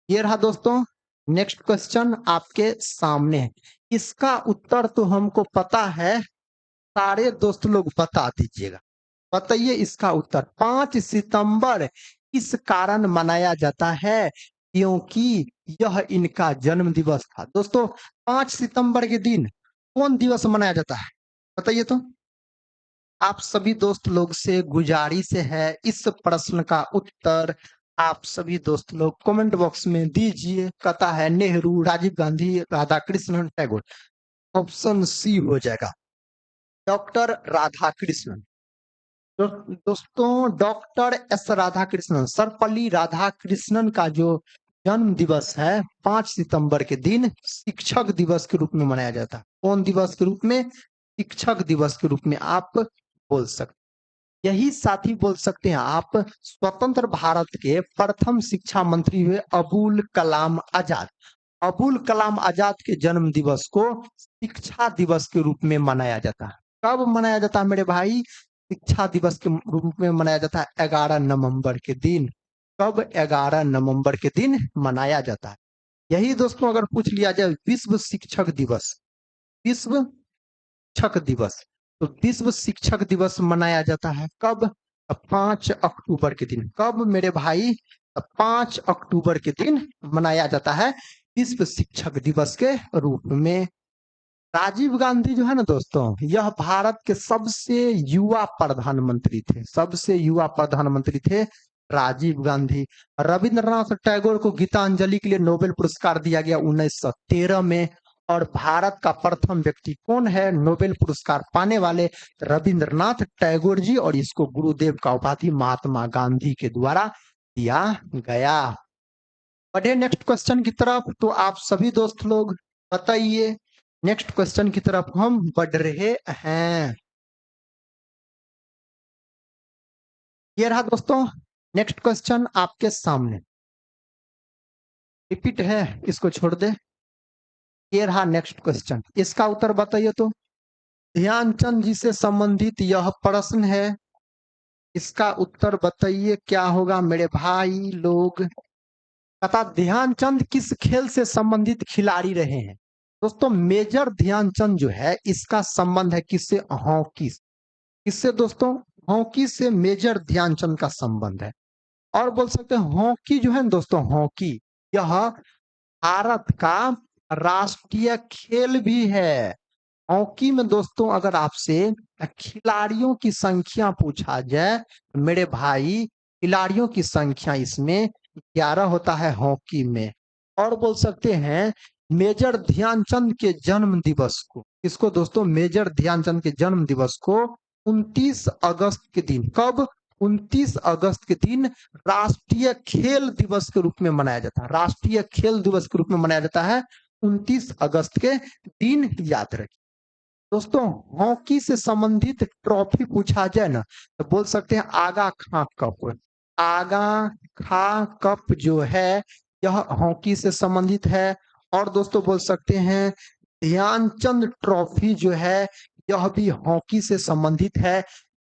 ये रहा दोस्तों नेक्स्ट क्वेश्चन आपके सामने है। इसका उत्तर तो हमको पता है, सारे दोस्त लोग बता दीजिएगा। बताइए इसका उत्तर। 5 सितंबर किस कारण मनाया जाता है? क्योंकि यह इनका जन्म दिवस था। दोस्तों 5 सितंबर के दिन कौन दिवस मनाया जाता है? बताइए तो। आप सभी दोस्त लोग से गुजारिश है, इस प्रश्न का उत्तर आप सभी दोस्त लोग कमेंट बॉक्स में दीजिए। कहता है नेहरू, राजीव गांधी, राधा कृष्णन, टैगोर। ऑप्शन सी हो जाएगा, डॉक्टर राधा कृष्णन। दोस्तों डॉक्टर एस राधा कृष्णन, सर्वपल्ली राधा कृष्णन का जो जन्म दिवस है 5 सितंबर के दिन शिक्षक दिवस के रूप में मनाया जाता है। कौन दिवस के रूप में? शिक्षक दिवस के रूप में आप बोल सकते। यही साथी बोल सकते हैं आप स्वतंत्र भारत के प्रथम शिक्षा मंत्री हुए अबुल कलाम आजाद। अबुल कलाम आजाद के जन्म दिवस को शिक्षा दिवस के रूप में मनाया जाता है। कब मनाया जाता है मेरे भाई? शिक्षा दिवस के रूप में मनाया जाता है 11 नवंबर के दिन। कब? 11 नवंबर के दिन मनाया जाता है। यही दोस्तों अगर पूछ लिया जाए विश्व शिक्षक दिवस, विश्व शिक्षक दिवस, तो विश्व शिक्षक दिवस मनाया जाता है कब? 5 अक्टूबर के दिन। कब मेरे भाई? 5 अक्टूबर के दिन मनाया जाता है विश्व शिक्षक दिवस के रूप में। राजीव गांधी जो है ना दोस्तों, यह भारत के सबसे युवा प्रधानमंत्री थे, सबसे युवा प्रधानमंत्री थे राजीव गांधी। रविंद्रनाथ टैगोर को गीतांजलि के लिए नोबेल पुरस्कार दिया गया 1913 में। और भारत का प्रथम व्यक्ति कौन है नोबेल पुरस्कार पाने वाले? रविंद्रनाथ टैगोर जी। और इसको गुरुदेव का उपाधि महात्मा गांधी के द्वारा दिया गया। बढ़े नेक्स्ट क्वेश्चन की तरफ। तो आप सभी दोस्त लोग बताइए, नेक्स्ट क्वेश्चन की तरफ हम बढ़ रहे हैं। ये रहा दोस्तों नेक्स्ट क्वेश्चन आपके सामने, रिपीट है, इसको छोड़ दे। ये रहा नेक्स्ट क्वेश्चन, इसका उत्तर बताइए तो। ध्यानचंद जी से संबंधित यह प्रश्न है, इसका उत्तर बताइए क्या होगा मेरे भाई लोग। पता ध्यानचंद किस खेल से संबंधित खिलाड़ी रहे हैं? दोस्तों मेजर ध्यानचंद जो है इसका संबंध है किससे? हॉकी। किससे दोस्तों? हॉकी से मेजर ध्यानचंद का संबंध है। और बोल सकते हैं हॉकी जो है ना दोस्तों, हॉकी यह भारत का राष्ट्रीय खेल भी है। हॉकी में दोस्तों अगर आपसे खिलाड़ियों की संख्या पूछा जाए तो मेरे भाई खिलाड़ियों की संख्या इसमें 11 होता है हॉकी में। और बोल सकते हैं मेजर ध्यानचंद के जन्म दिवस को, इसको दोस्तों मेजर ध्यानचंद के जन्म दिवस को 29 अगस्त के दिन, कब? 29 अगस्त के दिन राष्ट्रीय खेल दिवस के रूप में मनाया जाता है। राष्ट्रीय खेल दिवस के रूप में मनाया जाता है 29 अगस्त के दिन, याद रखिए। दोस्तों, हॉकी से संबंधित ट्रॉफी पूछा जाए ना, तो बोल सकते हैं आगा खां कप। आगा खां कप जो है यह हॉकी से संबंधित है। और दोस्तों बोल सकते हैं ध्यानचंद ट्रॉफी जो है यह भी हॉकी से संबंधित है।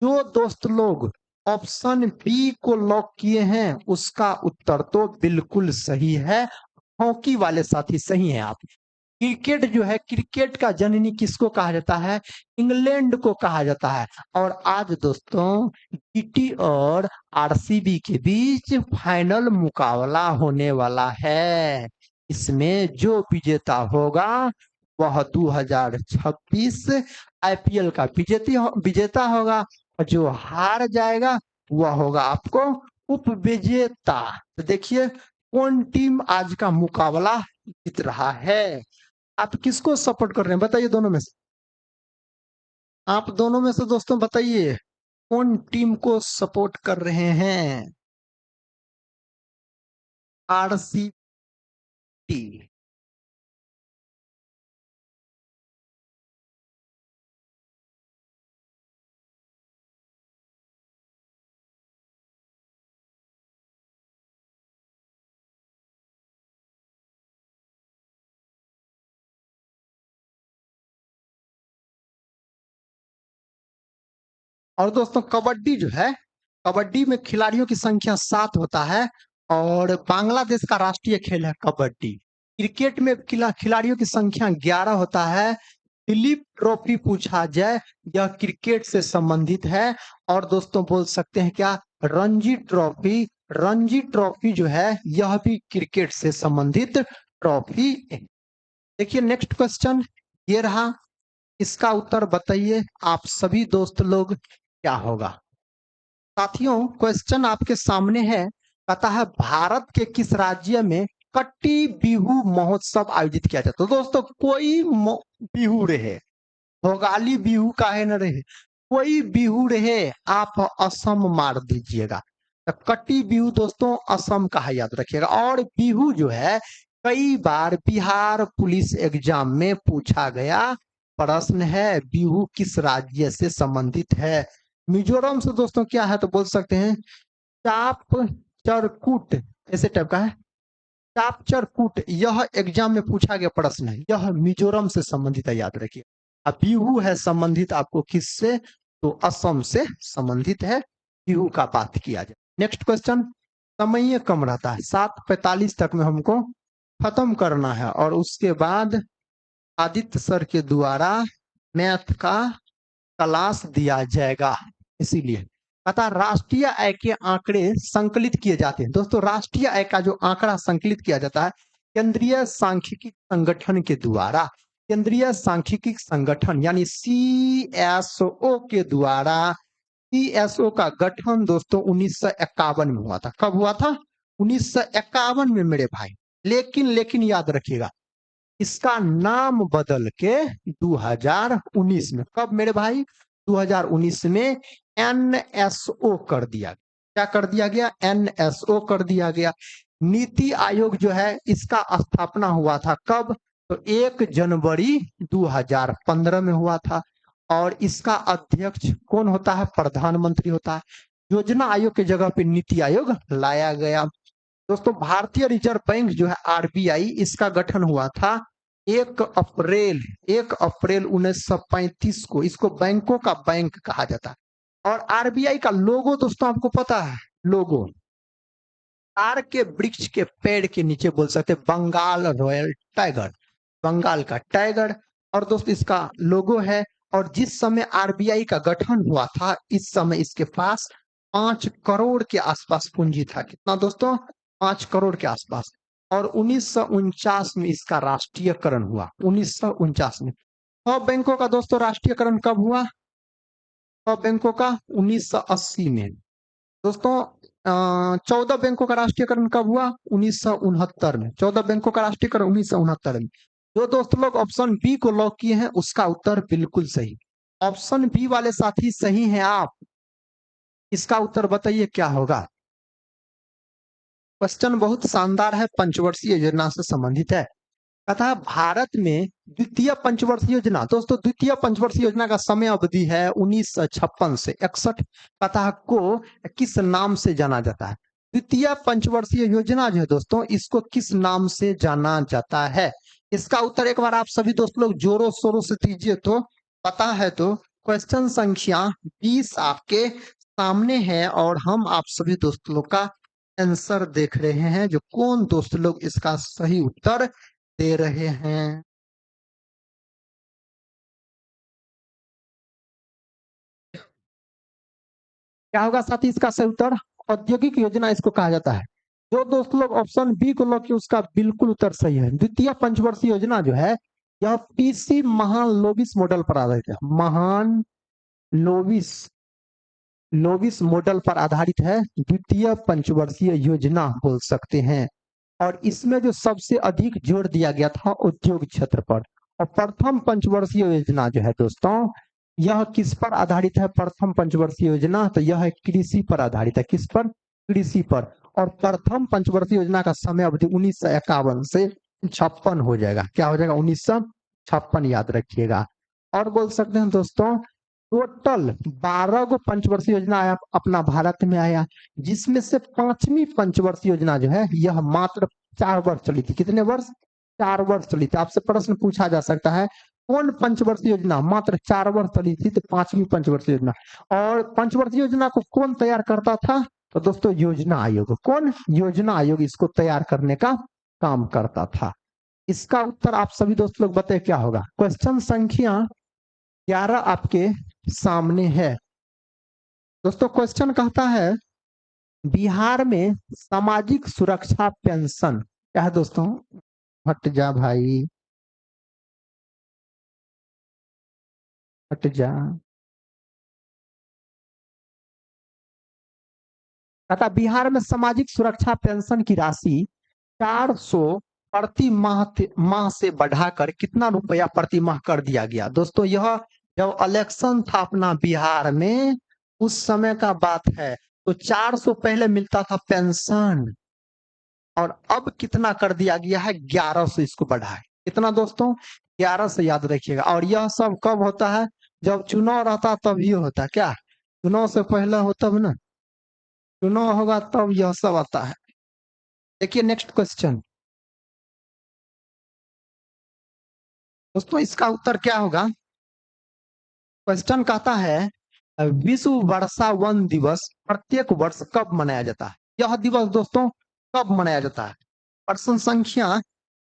जो दोस्त लोग ऑप्शन बी को लॉक किए हैं उसका उत्तर तो बिल्कुल सही है। हॉकी वाले साथी सही हैं आप। क्रिकेट जो है, क्रिकेट का जननी किसको कहा जाता है? इंग्लैंड को कहा जाता है। और आज दोस्तों जीटी और आरसीबी के बीच फाइनल मुकाबला होने वाला है। इसमें जो विजेता होगा वह 2026 आईपीएल का विजेता होगा, और जो हार जाएगा वह होगा आपको उप विजेता। तो देखिए कौन टीम आज का मुकाबला जीत रहा है। आप किसको सपोर्ट कर रहे हैं बताइए दोनों में से? आप दोनों में से दोस्तों बताइए कौन टीम को सपोर्ट कर रहे हैं? आरसीबी। और दोस्तों कबड्डी जो है, कबड्डी में खिलाड़ियों की संख्या 7 होता है और बांग्लादेश का राष्ट्रीय खेल है कबड्डी। क्रिकेट में खिलाड़ियों की संख्या 11 होता है। दिलीप ट्रॉफी पूछा जाए यह क्रिकेट से संबंधित है। और दोस्तों बोल सकते हैं क्या? रणजी ट्रॉफी। रणजी ट्रॉफी जो है यह भी क्रिकेट से संबंधित ट्रॉफी है। देखिए नेक्स्ट क्वेश्चन ये रहा, इसका उत्तर बताइए आप सभी दोस्त लोग क्या होगा। साथियों क्वेश्चन आपके सामने है, कहता है भारत के किस राज्य में कट्टी बिहू महोत्सव आयोजित किया जाता है? तो दोस्तों कोई बिहू रहे, भोगाली बिहू काहे न रहे, कोई बिहू रहे, आप असम मार दीजिएगा। तो कट्टी बिहू दोस्तों असम का है, याद रखिएगा। और बिहू जो है कई बार बिहार पुलिस एग्जाम में पूछा गया प्रश्न है, बिहू किस राज्य से संबंधित है? मिजोरम से दोस्तों क्या है तो बोल सकते हैं चाप चरकूट, ऐसे टाइप का है चाप चरकूट। यह एग्जाम में पूछा गया प्रश्न है, यह मिजोरम से संबंधित है, याद रखिए। अब बिहू है संबंधित आपको किससे? तो असम से संबंधित है, बिहू का बात किया जाए। नेक्स्ट क्वेश्चन, समय कम रहता है 7:45 तक में हमको खत्म करना है और उसके बाद आदित्य सर के द्वारा मैथ का क्लास दिया जाएगा। इसीलिए पता राष्ट्रीय आय के आंकड़े संकलित किए जाते हैं। दोस्तों राष्ट्रीय आय का जो आंकड़ा संकलित किया जाता है केंद्रीय सांख्यिकी संगठन के द्वारा, केंद्रीय सांख्यिकी संगठन यानी सीएसओ के द्वारा। सीएसओ का गठन दोस्तों 1951 में हुआ था। कब हुआ था? 1951 में मेरे भाई। लेकिन याद रखिएगा इसका नाम बदल के 2019 में, कब मेरे भाई? 2019 में एनएसओ कर दिया। क्या कर दिया गया? एनएसओ कर दिया गया। नीति आयोग जो है इसका स्थापना हुआ था कब? तो 1 जनवरी 2015 में हुआ था। और इसका अध्यक्ष कौन होता है? प्रधानमंत्री होता है। योजना आयोग की जगह पे नीति आयोग लाया गया। दोस्तों भारतीय रिजर्व बैंक जो है आरबीआई, इसका गठन हुआ था 1 अप्रैल 1935 को। इसको बैंकों का बैंक कहा जाता है। और आरबीआई का लोगो दोस्तों आपको पता है? लोगो तार के वृक्ष के पेड़ के नीचे बोल सकते बंगाल रॉयल टाइगर, बंगाल का टाइगर। और दोस्त इसका लोगो है। और जिस समय आरबीआई का गठन हुआ था इस समय इसके पास 5 करोड़ के आसपास पूंजी था। कितना दोस्तों? 5 करोड़ के आसपास। और 1949 में इसका राष्ट्रीयकरण हुआ। 1949 में। और बैंकों का दोस्तों राष्ट्रीयकरण कब हुआ? और बैंकों का 1980 में। दोस्तों 14 बैंकों का राष्ट्रीयकरण कब हुआ? 1969 में। 14 बैंकों का राष्ट्रीयकरण 1969 में। जो दोस्त लोग ऑप्शन बी को लॉक किए हैं उसका उत्तर बिल्कुल सही। ऑप्शन बी वाले साथी सही हैं आप। इसका उत्तर बताइए क्या होगा। क्वेश्चन बहुत शानदार है, पंचवर्षीय योजना से संबंधित है। तथा भारत में द्वितीय पंचवर्षीय योजना, दोस्तों द्वितीय पंचवर्षीय योजना का समय अवधि है 1956 से 61 तथा को किस नाम से जाना जाता है। द्वितीय पंचवर्षीय योजना जो है दोस्तों, इसको किस नाम से जाना जाता है। इसका उत्तर एक बार आप सभी दोस्त लोग जोरों शोरों से दीजिए तो। पता है तो क्वेश्चन संख्या 20 आपके सामने है और हम आप सभी दोस्त लोग का आंसर देख रहे हैं, जो कौन दोस्त लोग इसका सही उत्तर दे रहे हैं। क्या होगा साथी इसका सही उत्तर। औद्योगिक योजना इसको कहा जाता है। जो दोस्त लोग ऑप्शन बी को लो कि उसका बिल्कुल उत्तर सही है। द्वितीय पंचवर्षीय योजना जो है यह पीसी महान लोबिस मॉडल पर आधारित है। महान लोबिस लोबिस मॉडल पर आधारित है, द्वितीय पंचवर्षीय योजना बोल सकते हैं। और इसमें जो सबसे अधिक जोर दिया गया था उद्योग क्षेत्र पर। और प्रथम पंचवर्षीय योजना जो है दोस्तों, यह किस पर आधारित है। प्रथम पंचवर्षीय योजना तो यह है कृषि पर आधारित है। किस पर, कृषि पर। और प्रथम पंचवर्षीय योजना का समय अवधि 1951 से 56 हो जाएगा। क्या हो जाएगा, 1956 याद रखिएगा। और बोल सकते हैं दोस्तों टोटल 12 गो पंचवर्षीय योजना आया अपना भारत में आया, जिसमें से पांचवी पंचवर्षीय योजना जो है यह मात्र 4 वर्ष चली थी। कितने वर्ष, 4 वर्ष चली थी। आपसे प्रश्न पूछा जा सकता है कौन पंचवर्षीय योजना मात्र 4 वर्ष चली थी, तो पांचवी पंचवर्षीय योजना। और पंचवर्षीय योजना को कौन तैयार करता था, तो दोस्तों योजना आयोग। कौन, योजना आयोग इसको तैयार करने का काम करता था। इसका उत्तर आप सभी दोस्त लोग बताइए क्या होगा। क्वेश्चन संख्या 11 आपके सामने है दोस्तों। क्वेश्चन कहता है बिहार में सामाजिक सुरक्षा पेंशन क्या है दोस्तों। हट जा भाई, हट जा। कहता बिहार में सामाजिक सुरक्षा पेंशन की राशि 400 प्रति माह से बढ़ाकर कितना रुपया प्रति माह कर दिया गया। दोस्तों यह जब इलेक्शन था अपना बिहार में, उस समय का बात है। तो 400 पहले मिलता था पेंशन, और अब कितना कर दिया गया है, 11 से इसको बढ़ाए। कितना दोस्तों, 11 से याद रखिएगा। और यह सब कब होता है, जब चुनाव रहता तब ये होता है। क्या, चुनाव से पहले हो तब ना, चुनाव होगा तब यह सब आता है। देखिए नेक्स्ट क्वेश्चन दोस्तों, इसका उत्तर क्या होगा। क्वेश्चन कहता है विश्व वर्षा वन दिवस प्रत्येक वर्ष कब मनाया जाता है। यह दिवस दोस्तों कब मनाया जाता है। प्रश्न संख्या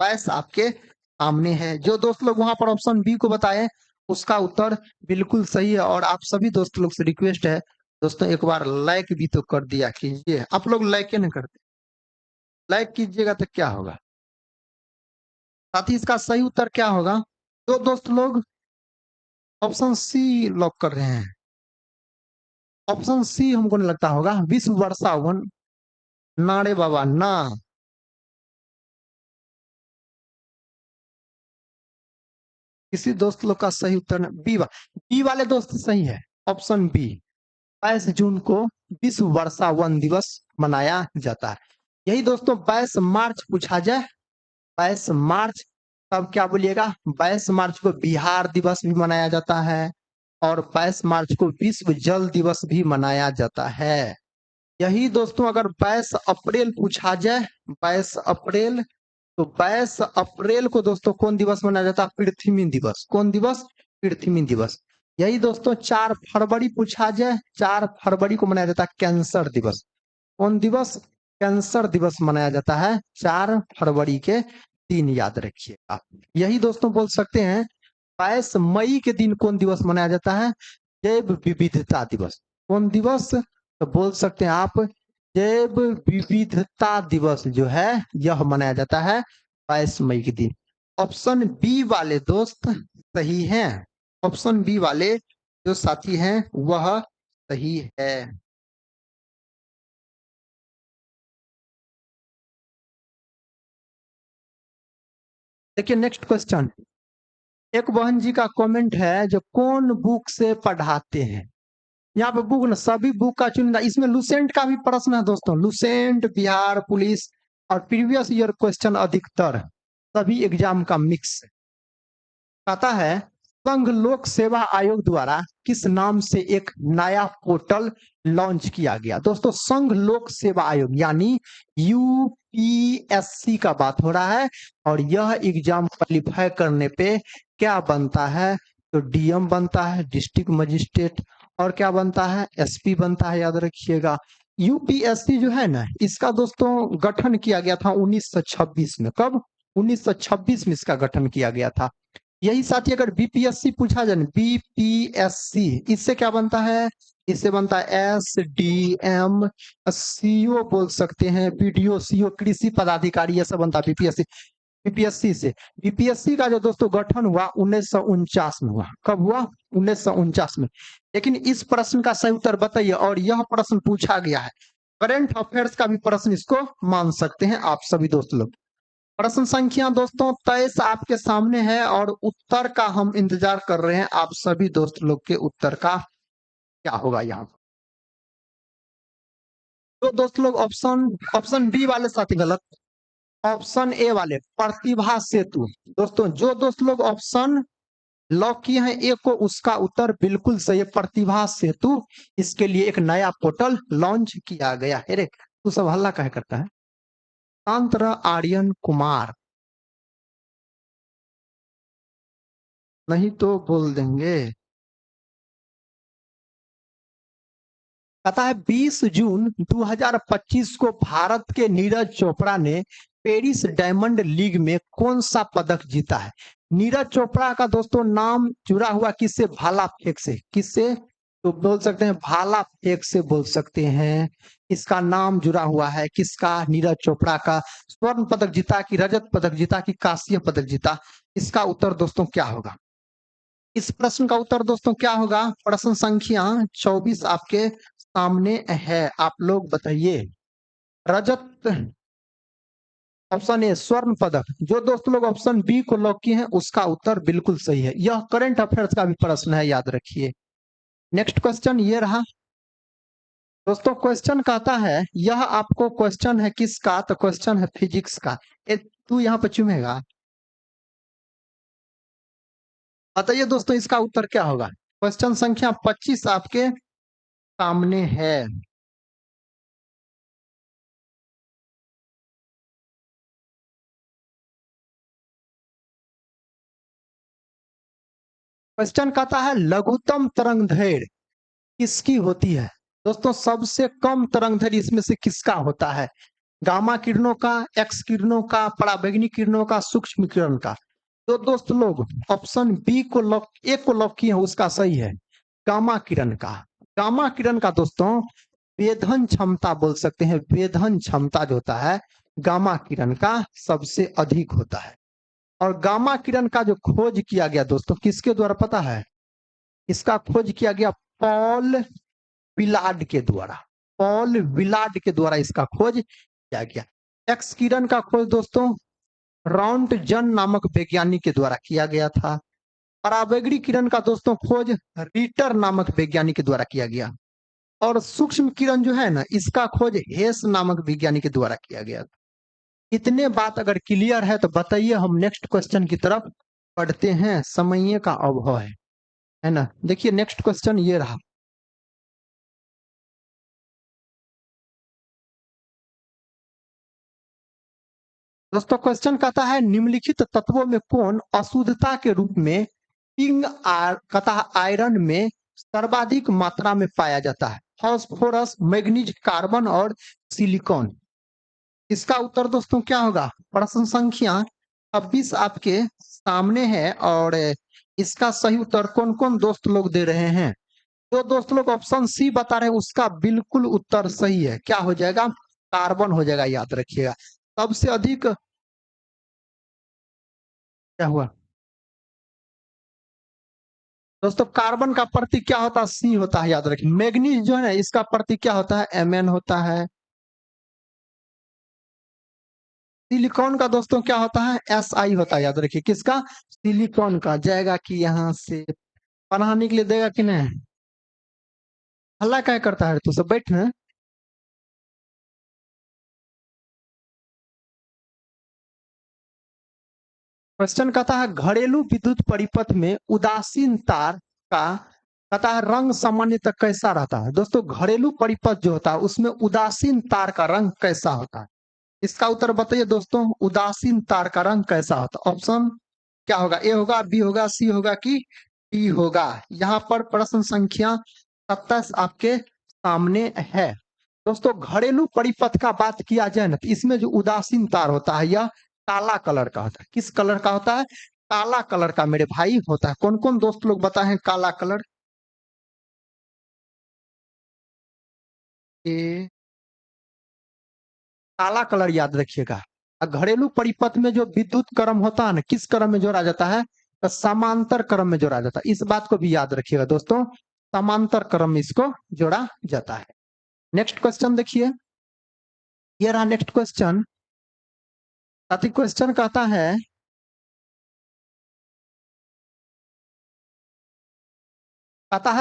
22 आपके सामने है। जो दोस्त लोग वहां पर ऑप्शन बी को बताए उसका उत्तर बिल्कुल सही है। और आप सभी दोस्त लोग से रिक्वेस्ट है दोस्तों, एक बार लाइक भी तो कर दिया कीजिए। आप लोग लाइक नहीं करते, लाइक कीजिएगा तो क्या होगा। साथ ही इसका सही उत्तर क्या होगा। जो दोस्त लोग ऑप्शन सी लॉक कर रहे हैं, ऑप्शन सी हमको नहीं लगता होगा, विश्व वर्षा वन। ना रे बाबा ना, किसी दोस्त लोग का सही उत्तर बी वाले दोस्त सही है। ऑप्शन बी, 22 जून को विश्व वर्षा वन दिवस मनाया जाता है। यही दोस्तों 22 मार्च पूछा जाए, 22 मार्च, तब क्या बोलिएगा। 22 मार्च को बिहार दिवस भी मनाया जाता है, और 22 मार्च को विश्व जल दिवस भी मनाया जाता है। यही दोस्तों अगर 22 अप्रैल पूछा जाए, 22 अप्रैल, तो 22 अप्रैल को दोस्तों कौन दिवस मनाया जाता है, पृथ्वी दिवस। कौन दिवस, पृथ्वी दिवस। यही दोस्तों 4 फरवरी पूछा जाए, 4 फरवरी को मनाया जाता है कैंसर दिवस। कौन दिवस, कैंसर दिवस मनाया जाता है 4 फरवरी के दिन, याद रखिएगा। यही दोस्तों बोल सकते हैं 22 मई के दिन कौन दिवस मनाया जाता है, जैव विविधता दिवस। कौन दिवस, तो बोल सकते हैं आप जैव विविधता दिवस जो है यह मनाया जाता है 22 मई के दिन। ऑप्शन बी वाले दोस्त सही हैं। ऑप्शन बी वाले जो साथी हैं वह सही है। देखिए नेक्स्ट क्वेश्चन, एक बहन जी का कमेंट है, जो कौन बुक से पढ़ाते हैं। यहाँ पे बुक ना, सभी बुक का चुनिंदा, इसमें लुसेंट का भी प्रश्न है दोस्तों। लुसेंट, बिहार पुलिस और प्रीवियस ईयर क्वेश्चन अधिकतर सभी एग्जाम का मिक्स कहता है। संघ लोक सेवा आयोग द्वारा किस नाम से एक नया पोर्टल लॉन्च किया गया। दोस्तों संघ लोक सेवा आयोग यानी यूपीएससी का बात हो रहा है। और यह एग्जाम क्वालिफाई करने पे क्या बनता है, तो डीएम बनता है, डिस्ट्रिक्ट मजिस्ट्रेट, और क्या बनता है, एसपी बनता है, याद रखिएगा। यूपीएससी जो है ना, इसका दोस्तों गठन किया गया था 1926 में। कब? 1926 में इसका गठन किया गया था। यही साथी अगर बीपीएससी पूछा जाए, बीपीएससी इससे क्या बनता है, इससे बनता है एसडीएम, सीओ बोल सकते हैं, बीडीओ, सीओ, कृषि पदाधिकारी, ये सब बनता है बीपीएससी। बीपीएससी से बीपीएससी का जो दोस्तों गठन हुआ 1949 में हुआ। कब हुआ? 1949 में। लेकिन इस प्रश्न का सही उत्तर बताइए, और यह प्रश्न पूछा गया है, करंट अफेयर्स का भी प्रश्न इसको मान सकते हैं आप सभी दोस्त लोग। प्रश्न संख्या दोस्तों 23 आपके सामने है, और उत्तर का हम इंतजार कर रहे हैं आप सभी दोस्त लोग के उत्तर का क्या होगा यहाँ। तो दोस्त लोग ऑप्शन ऑप्शन बी वाले साथी गलत। ऑप्शन ए वाले प्रतिभा सेतु। दोस्तों जो दोस्त लोग ऑप्शन लॉक किए हैं ए को, उसका उत्तर बिल्कुल सही है, प्रतिभा सेतु। इसके लिए एक नया पोर्टल लॉन्च किया गया है। रे तू सब हल्ला कहे करता है। शांत आर्यन कुमार, नहीं तो बोल देंगे। पता है 20 जून 2025 को भारत के नीरज चोपड़ा ने पेरिस डायमंड लीग में कौन सा पदक जीता है। नीरज चोपड़ा का दोस्तों नाम जुड़ा हुआ किससे? भाला फेंक से। किससे? तो बोल सकते हैं भाला फेंक से बोल सकते हैं। इसका नाम जुड़ा हुआ है किसका? नीरज चोपड़ा का। स्वर्ण पदक जीता कि रजत पदक जीता कि कांस्य पदक जीता? इसका उत्तर दोस्तों क्या होगा? इस प्रश्न का उत्तर दोस्तों क्या होगा? प्रश्न संख्या 24 आपके सामने है, आप लोग बताइए। रजत, ऑप्शन ए स्वर्ण पदक। जो दोस्त लोग ऑप्शन बी को लॉक किए हैं उसका उत्तर बिल्कुल सही है। यह करंट अफेयर्स का भी प्रश्न है, याद रखिए। नेक्स्ट क्वेश्चन ये रहा दोस्तों। क्वेश्चन कहता है, यह आपको क्वेश्चन है किसका? तो क्वेश्चन है फिजिक्स का। तू यहाँ पे चुमेगा, बताइए दोस्तों इसका उत्तर क्या होगा। क्वेश्चन संख्या 25 आपके सामने है। क्वेश्चन कहता है, लघुत्तम तरंग दैर्घ्य किसकी होती है। दोस्तों सबसे कम तरंग दैर्घ्य इसमें से किसका होता है? गामा किरणों का, एक्स किरणों का, पराबैंगनी किरणों का, सूक्ष्म किरण का? तो दोस्त लोग ऑप्शन बी को लॉक, ए को लॉक किए हैं, उसका सही है गामा किरण का। गामा किरण का दोस्तों वेधन क्षमता बोल सकते हैं, वेधन क्षमता जो होता है गामा किरण का सबसे अधिक होता है। और गामा किरण का जो खोज किया गया दोस्तों किसके द्वारा पता है? इसका खोज किया गया पॉल विलार्ड के द्वारा। पॉल विलार्ड के द्वारा इसका खोज किया गया। एक्स किरण का खोज दोस्तों रॉन्टजन नामक वैज्ञानिक के द्वारा किया गया था। पराबैंगनी किरण का दोस्तों खोज रीटर नामक वैज्ञानिक के द्वारा किया गया। और सूक्ष्म किरण जो है ना, इसका खोज हेस नामक वैज्ञानिक के द्वारा किया गया। इतने बात अगर क्लियर है तो बताइए, हम नेक्स्ट क्वेश्चन की तरफ पढ़ते हैं। समय का अभाव है ना। देखिए नेक्स्ट क्वेश्चन ये रहा। दोस्तों क्वेश्चन कहता है, निम्नलिखित तत्वों में कौन अशुद्धता के रूप में पिंग कहता है आयरन में सर्वाधिक मात्रा में पाया जाता है? फास्फोरस, मैग्नीज, कार्बन और सिलिकॉन? इसका उत्तर दोस्तों क्या होगा? प्रश्न संख्या 26 आपके सामने है, और इसका सही उत्तर कौन कौन दोस्त लोग दे रहे हैं? जो दोस्त लोग ऑप्शन सी बता रहे हैं उसका बिल्कुल उत्तर सही है। क्या हो जाएगा? कार्बन हो जाएगा, याद रखिएगा। सबसे अधिक क्या हुआ दोस्तों? कार्बन का प्रतीक क्या होता है? सी होता है, याद रखिए। मैग्नीज जो है ना, इसका प्रतीक क्या होता है? Mn होता है। सिलिकॉन का दोस्तों क्या होता है, SI होता है, याद रखिए किसका, सिलिकॉन का। जाएगा कि यहाँ से पढ़ाने के लिए देगा कि नहीं, हल्ला क्या करता है, तू सब बैठ ना। क्वेश्चन कहता है घरेलू विद्युत परिपथ में उदासीन तार का कहता है रंग सामान्यतः कैसा रहता है। दोस्तों घरेलू परिपथ जो होता है उसमें उदासीन तार का रंग कैसा होता है, इसका उत्तर बताइए दोस्तों। उदासीन तार का रंग कैसा होता है, ऑप्शन क्या होगा, ए होगा, बी होगा, सी होगा कि डी होगा। यहाँ पर प्रश्न संख्या 27 आपके सामने है। दोस्तों घरेलू परिपथ का बात किया जाए ना तो इसमें जो उदासीन तार होता है यह काला कलर का होता है। किस कलर का होता है, काला कलर का मेरे भाई होता है। कौन कौन दोस्त लोग बताए काला कलर, ए काला कलर याद रखिएगा। और घरेलू परिपथ में जो विद्युत क्रम होता है ना, किस क्रम में जोड़ा जाता है, तो समांतर क्रम में जोड़ा जाता है। इस बात को भी याद रखिएगा दोस्तों, समांतर क्रम में इसको जोड़ा जाता है। नेक्स्ट क्वेश्चन देखिए, ये रहा नेक्स्ट क्वेश्चन। साथी क्वेश्चन कहता है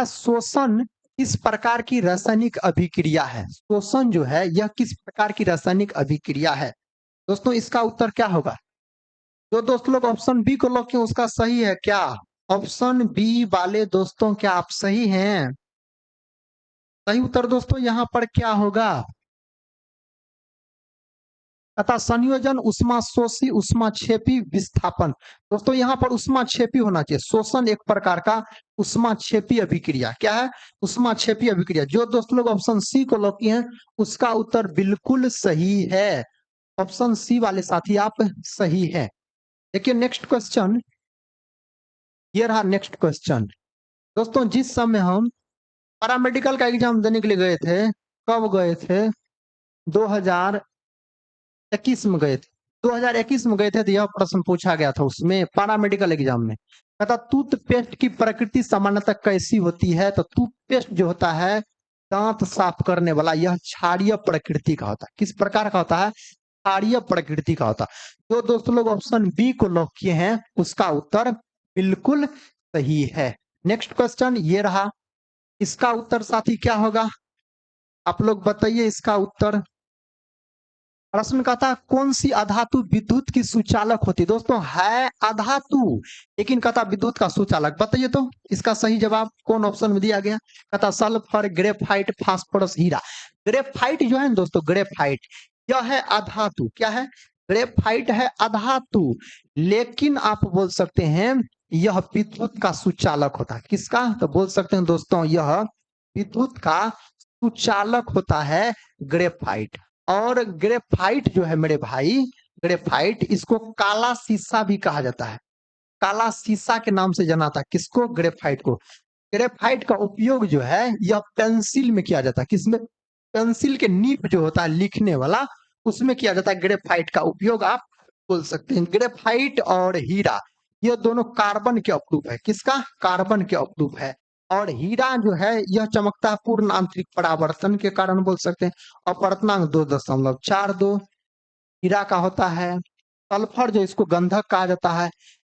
शोषण किस प्रकार की रासायनिक अभिक्रिया है। शोषण जो है यह किस प्रकार की रासायनिक अभिक्रिया है। दोस्तों इसका उत्तर क्या होगा, जो दोस्त लोग ऑप्शन बी को लॉक किए उसका सही है क्या, ऑप्शन बी वाले दोस्तों क्या आप सही हैं। सही उत्तर दोस्तों यहाँ पर क्या होगा, तथा संयोजन उष्मा शोषी उष्मा क्षेपी विस्थापन। दोस्तों यहाँ पर उष्मा क्षेपी होना चाहिए, शोषण एक प्रकार का उष्मा क्षेपी अभिक्रिया, क्या है, उष्मा क्षेपी अभिक्रिया। जो दोस्त लोग ऑप्शन सी को लॉक किए हैं उसका उत्तर बिल्कुल सही है, ऑप्शन सी वाले साथी आप सही है। देखिए नेक्स्ट क्वेश्चन, ये रहा नेक्स्ट क्वेश्चन। दोस्तों जिस समय हम पैरामेडिकल का एग्जाम देने के लिए गए थे, कब गए थे, 2021 में गए थे। 2021 में गए थे तो यह प्रश्न पूछा गया था उसमें पैरामेडिकल एग्जाम में। कहता टूथपेस्ट की प्रकृति सामान्यतः कैसी होती है, तो टूथपेस्ट जो होता है दांत साफ करने वाला यह क्षारीय प्रकृति का होता है। किस प्रकार का होता है, क्षारीय प्रकृति का होता है। जो दोस्तों लोग ऑप्शन बी को लॉक किए हैं उसका उत्तर बिल्कुल सही है। नेक्स्ट क्वेश्चन ये रहा, इसका उत्तर साथी क्या होगा, आप लोग बताइए इसका उत्तर। प्रश्न कहता है कौन सी अधातु विद्युत की सुचालक होती है। दोस्तों है अधातु लेकिन कहता विद्युत का सुचालक, बताइए तो इसका सही जवाब कौन ऑप्शन में दिया गया। कहता सल्फर, ग्रेफाइट, फास्फोरस, हीरा। ग्रेफाइट जो है ना दोस्तों, ग्रेफाइट यह है अधातु, क्या है, ग्रेफाइट है अधातु, लेकिन आप बोल सकते हैं यह विद्युत का सुचालक होता है। किसका, तो बोल सकते हैं दोस्तों यह विद्युत का सुचालक होता है ग्रेफाइट। और ग्रेफाइट जो है मेरे भाई, ग्रेफाइट इसको काला शीशा भी कहा जाता है, काला शीशा के नाम से जाना था किसको, ग्रेफाइट को। ग्रेफाइट का उपयोग जो है यह पेंसिल में किया जाता है, किसमें, पेंसिल के नीब जो होता है लिखने वाला उसमें किया जाता है ग्रेफाइट का उपयोग, आप बोल सकते हैं। ग्रेफाइट और हीरा यह दोनों कार्बन के अपरूप है, किसका, कार्बन के अपरूप है। और हीरा जो है यह चमकता है पूर्ण आंतरिक परावर्तन के कारण, बोल सकते हैं। अपवर्तनांक 2.42 हीरा का होता है। सल्फर जो इसको गंधक कहा जाता है,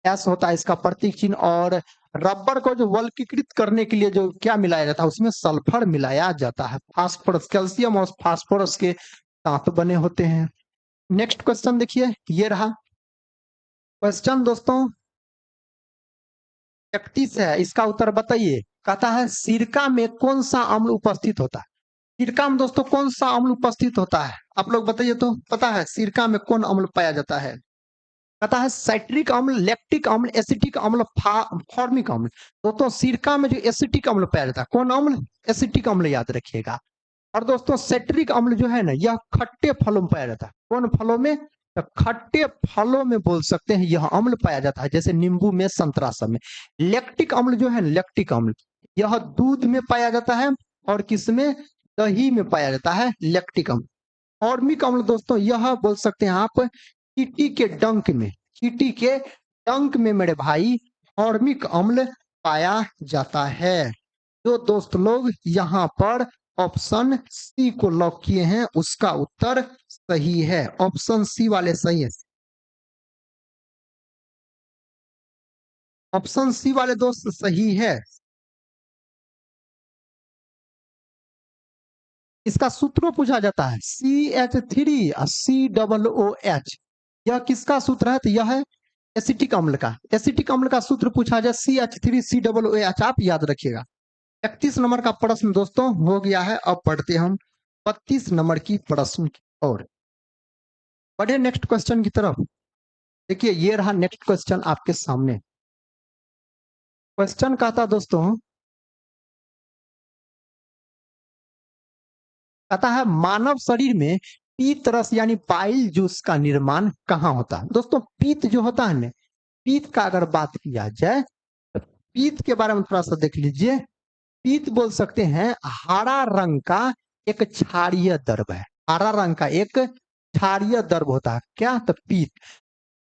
एस होता है इसका प्रतीक चिन्ह। और रबर को जो वल्कीकृत करने के लिए जो क्या मिलाया जाता है उसमें सल्फर मिलाया जाता है। फास्फोरस, कैल्शियम और फास्फोरस के दांत बने होते हैं। नेक्स्ट क्वेश्चन देखिए, ये रहा क्वेश्चन दोस्तों 31 है, इसका उत्तर बताइए। कहता है सिरका में कौन सा अम्ल उपस्थित होता है। सिरका में दोस्तों कौन सा अम्ल उपस्थित होता है, आप लोग बताइए तो। पता है सिरका में कौन अम्ल पाया जाता है, कहता है साइट्रिक अम्ल, लैक्टिक अम्ल, एसिटिक अम्ल, फॉर्मिक अम्ल। दोस्तों सिरका में जो एसिटिक अम्ल पाया जाता है, कौन अम्ल, एसिटिक अम्ल याद रखिएगा। और दोस्तों सेट्रिक अम्ल जो है ना यह खट्टे फलों में पाया जाता है, कौन फलों में, तो खट्टे फलों में बोल सकते हैं यह अम्ल पाया जाता है, जैसे नींबू में, संतरा सब में। लैक्टिक अम्ल जो है, लैक्टिक अम्ल यह दूध में पाया जाता है और किसमें, दही में पाया जाता है लैक्टिक अम्ल। फॉर्मिक अम्ल दोस्तों यह बोल सकते हैं आप चींटी के डंक में, चींटी के डंक में मेरे भाई फॉर्मिक अम्ल पाया जाता है। जो दोस्त लोग यहाँ पर ऑप्शन सी को लॉक किए हैं उसका उत्तर सही है, ऑप्शन सी वाले सही है। ऑप्शन सी वाले दोस्त सही है। इसका सूत्र पूछा जाता है CH3 COOH। यह किसका सूत्र है? तो यह है एसिटिक अम्ल का। एसिटिक अम्ल का सूत्र पूछा जाए CH3COOH, आप याद रखिएगा। 31 नंबर का प्रश्न दोस्तों हो गया है। अब पढ़ते हम 32 नंबर की प्रश्न की ओर। बढ़े नेक्स्ट क्वेश्चन की तरफ। देखिए ये रहा नेक्स्ट क्वेश्चन आपके सामने। क्वेश्चन कहता दोस्तों, कहता है मानव शरीर में पीत रस यानी पाइल जूस का निर्माण कहाँ होता है? दोस्तों पीत जो होता है ना, पीत का अगर बात किया जाए तो पीत के बारे में थोड़ा सा देख लीजिए। पीत बोल सकते हैं हरा रंग का एक क्षारीय द्रव है। हरा रंग का एक क्षारीय द्रव होता है क्या? तो पीत।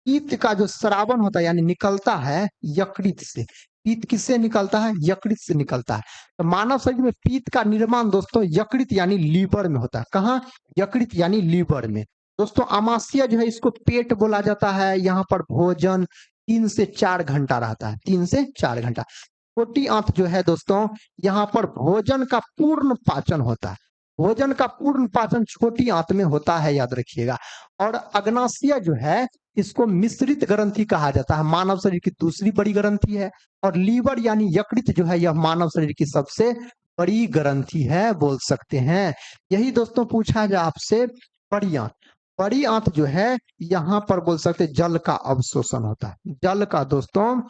पीत का जो श्रावण होता है यानी निकलता है यकृत से। पीत किससे निकलता है? यकृत से निकलता है। तो मानव शरीर में पीत का निर्माण दोस्तों यकृत यानी लीवर में होता है। कहाँ? यकृत यानी लीवर में। दोस्तों अमाशय जो है इसको पेट बोला जाता है। यहाँ पर भोजन 3 से 4 घंटा रहता है, 3 से 4 घंटा। छोटी आंत जो है दोस्तों, यहाँ पर भोजन का पूर्ण पाचन होता है। भोजन का पूर्ण पाचन छोटी आंत में होता है, याद रखिएगा। और अग्नाशय जो है इसको मिश्रित ग्रंथि कहा जाता है। मानव शरीर की दूसरी बड़ी ग्रंथि है। और लीवर यानी यकृत जो है यह मानव शरीर की सबसे बड़ी ग्रंथि है, बोल सकते हैं। यही दोस्तों पूछा जाए आपसे बड़ी आंत। बड़ी आंत जो है यहाँ पर बोल सकते जल का अवशोषण होता है। जल का दोस्तों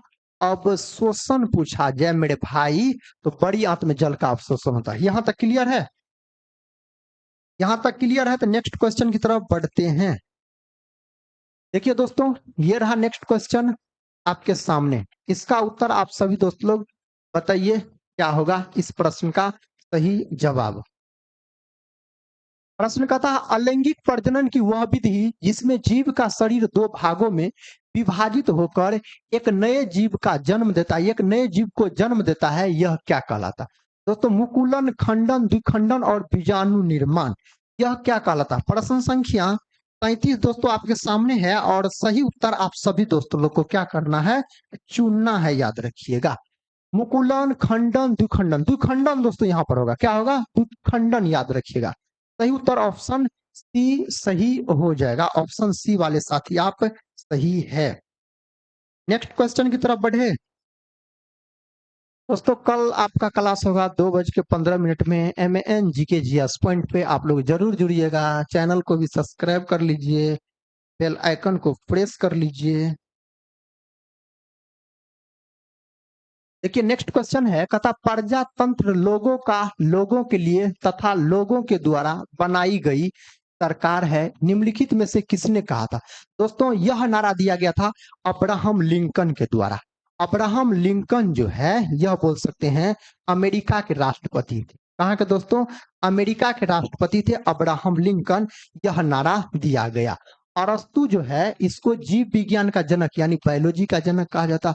अवशोषण पूछा जाए मेरे भाई तो बड़ी आंत में जल का अवशोषण होता है। यहां तक क्लियर है? यहां तक क्लियर है तो नेक्स्ट क्वेश्चन की तरफ बढ़ते हैं। देखिए दोस्तों ये रहा नेक्स्ट क्वेश्चन आपके सामने। इसका उत्तर आप सभी दोस्त लोग बताइए क्या होगा इस प्रश्न का सही जवाब। प्रश्न कहता है अलैंगिक प्रजनन की वह विधि जिसमें जीव का शरीर दो भागों में विभाजित होकर एक नए जीव का जन्म देता है, एक नए जीव को जन्म देता है, यह क्या कहलाता है? दोस्तों मुकुलन, खंडन, द्विखंडन और बीजाणु निर्माण, यह क्या कहलाता है? प्रश्न संख्या 35 दोस्तों आपके सामने है। और सही उत्तर आप सभी दोस्तों लोग को क्या करना है? चुनना है, याद रखिएगा। मुकुलन, खंडन, द्विखंडन। द्विखंडन दोस्तों यहाँ पर होगा, क्या होगा? द्विखंडन, याद रखिएगा। सही उत्तर ऑप्शन सी सही हो जाएगा। ऑप्शन सी वाले साथी आप सही है। नेक्स्ट क्वेश्चन की तरफ बढ़े दोस्तों। कल आपका क्लास होगा 2:15 में MAN GK GS पॉइंट पे। आप लोग जरूर जुड़िएगा। चैनल को भी सब्सक्राइब कर लीजिए, बेल आइकन को प्रेस कर लीजिए। देखिए नेक्स्ट क्वेश्चन है, कहता प्रजातंत्र लोगों के लिए तथा लोगों के द्वारा बनाई गई सरकार है, निम्नलिखित में से किसने कहा था? दोस्तों यह नारा दिया गया था अब्राहम लिंकन के द्वारा। अब्राहम लिंकन जो है यह बोल सकते हैं अमेरिका के राष्ट्रपति थे। कहाँ के दोस्तों? अमेरिका के राष्ट्रपति थे अब्राहम लिंकन। यह नारा दिया गया। अरस्तु जो है इसको जीव विज्ञान का जनक यानी बायोलॉजी का जनक कहा जाता।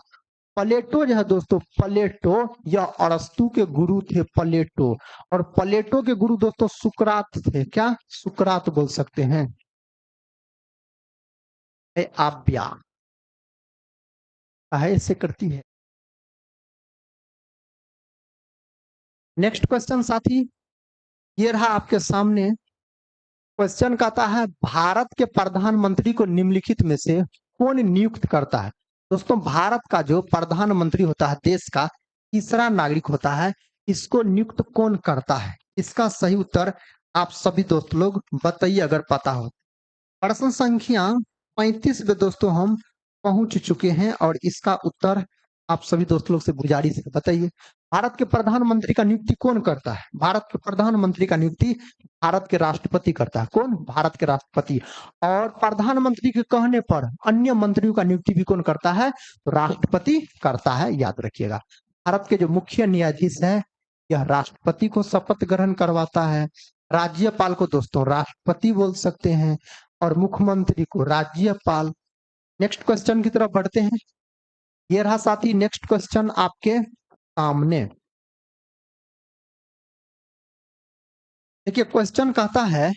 प्लेटो जो है दोस्तों, प्लेटो यह अरस्तु के गुरु थे, प्लेटो। और प्लेटो के गुरु दोस्तों सुकरात थे। क्या? सुकरात बोल सकते हैं। आव्या ऐसे करती है। नेक्स्ट क्वेश्चन साथी ये रहा आपके सामने। क्वेश्चन कहता है भारत के प्रधानमंत्री को निम्नलिखित में से कौन नियुक्त करता है? दोस्तों भारत का जो प्रधानमंत्री होता है देश का तीसरा नागरिक होता है, इसको नियुक्त कौन करता है? इसका सही उत्तर आप सभी दोस्त लोग बताइए अगर पता हो। प्रश्न संख्या 35 में दोस्तों हम पहुंच चुके हैं और इसका उत्तर आप सभी दोस्त लोग से गुजारिश है बताइए। भारत के प्रधानमंत्री का नियुक्ति कौन करता है? भारत के प्रधानमंत्री का नियुक्ति भारत के राष्ट्रपति करता है। कौन? भारत के राष्ट्रपति। और प्रधानमंत्री के कहने पर अन्य मंत्रियों का नियुक्ति भी कौन करता है? तो राष्ट्रपति करता है, याद रखिएगा। भारत के जो मुख्य न्यायाधीश है यह राष्ट्रपति को शपथ ग्रहण करवाता है। राज्यपाल को दोस्तों राष्ट्रपति बोल सकते हैं और मुख्यमंत्री को राज्यपाल। नेक्स्ट क्वेश्चन की तरफ बढ़ते हैं। ये रहा साथी नेक्स्ट क्वेश्चन आपके सामने। देखिए क्वेश्चन कहता है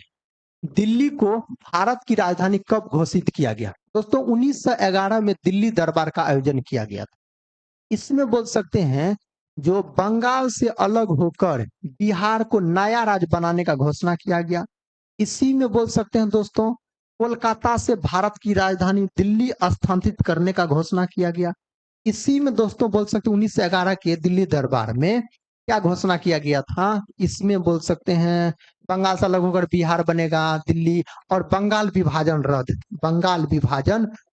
दिल्ली को भारत की राजधानी कब घोषित किया गया? दोस्तों 1911 में दिल्ली दरबार का आयोजन किया गया था। इसमें बोल सकते हैं जो बंगाल से अलग होकर बिहार को नया राज्य बनाने का घोषणा किया गया। इसी में बोल सकते हैं दोस्तों कोलकाता से भारत की राजधानी दिल्ली स्थानांतरित करने का घोषणा किया गया। इसी में दोस्तों बोल सकते हैं 1911 के दिल्ली दरबार में क्या घोषणा किया गया था? इसमें बोल सकते हैं बंगाल से अलग होकर बिहार बनेगा दिल्ली, और बंगाल विभाजन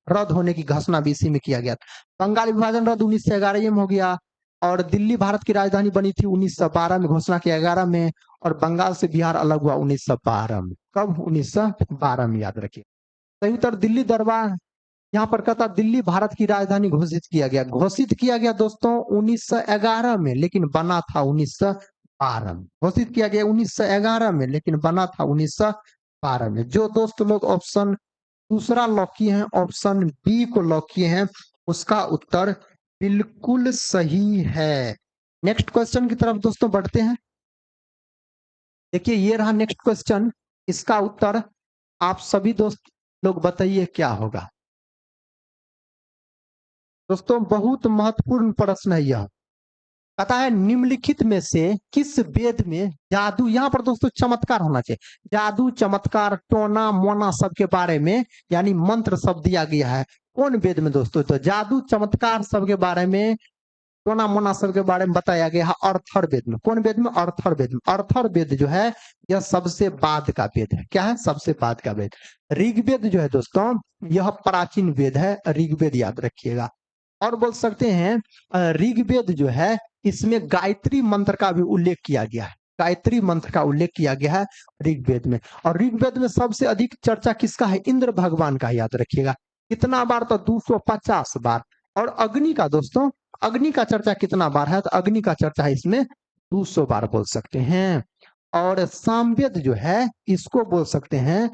रद्द होने की घोषणा भी इसी में किया गया था। बंगाल विभाजन रद्द 1911 में हो गया, और दिल्ली भारत की राजधानी बनी थी 1912 में, घोषणा किया 11 में, और बंगाल से बिहार अलग हुआ 1912 में। कब? 1912 में, याद रखिए। सही उत्तर दिल्ली दरबार। यहाँ पर कहता दिल्ली भारत की राजधानी घोषित किया गया दोस्तों 1911 में, लेकिन बना था 1912 में। घोषित किया गया 1911 में, लेकिन बना था 1912 में। जो दोस्त लोग ऑप्शन दूसरा लॉक किए हैं, ऑप्शन बी को लॉक किए हैं, उसका उत्तर बिल्कुल सही है। नेक्स्ट क्वेश्चन की तरफ दोस्तों बढ़ते हैं। देखिए ये रहा नेक्स्ट क्वेश्चन। इसका उत्तर आप सभी दोस्त लोग बताइए क्या होगा। दोस्तों बहुत महत्वपूर्ण प्रश्न है यह। कहता है निम्नलिखित में से किस वेद में जादू, यहाँ पर दोस्तों चमत्कार होना चाहिए, जादू चमत्कार टोना मोना सब के बारे में यानी मंत्र सब दिया गया है कौन वेद में दोस्तों? तो जादू चमत्कार सब के बारे में, टोना मोना सब के बारे में बताया गया है अर्थर्ववेद में। कौन वेद में? अर्थर्ववेद में। अर्थर्ववेद जो है यह सबसे बाद का वेद है। क्या है? सबसे बाद का वेद। ऋग्वेद जो है दोस्तों यह प्राचीन वेद है, ऋग्वेद याद रखिएगा। और बोल सकते हैं ऋग्वेद जो है इसमें गायत्री मंत्र का भी उल्लेख किया गया है। गायत्री मंत्र का उल्लेख किया गया है ऋग्वेद में। और ऋग्वेद में सबसे अधिक चर्चा किसका है? इंद्र भगवान का, याद रखिएगा। कितना बार? तो 250 बार। और अग्नि का दोस्तों, अग्नि का चर्चा कितना बार है? तो अग्नि का चर्चा है इसमें 200 बार बोल सकते हैं। और सामवेद जो है इसको बोल सकते हैं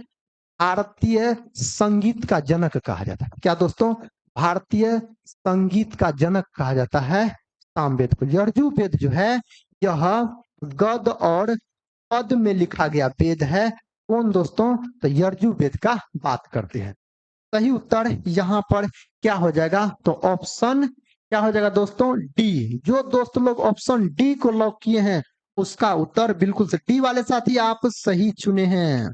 भारतीय संगीत का जनक कहा जाता है। क्या दोस्तों? भारतीय संगीत का जनक कहा जाता है सामवेद को। यजुर्वेद जो है यह गद और पद में लिखा गया वेद है। कौन दोस्तों? तो यजुर्वेद का बात करते हैं। सही उत्तर यहाँ पर क्या हो जाएगा? तो ऑप्शन क्या हो जाएगा दोस्तों? डी। जो दोस्त लोग ऑप्शन डी को लॉक किए हैं उसका उत्तर बिल्कुल से डी वाले साथी आप सही चुने हैं।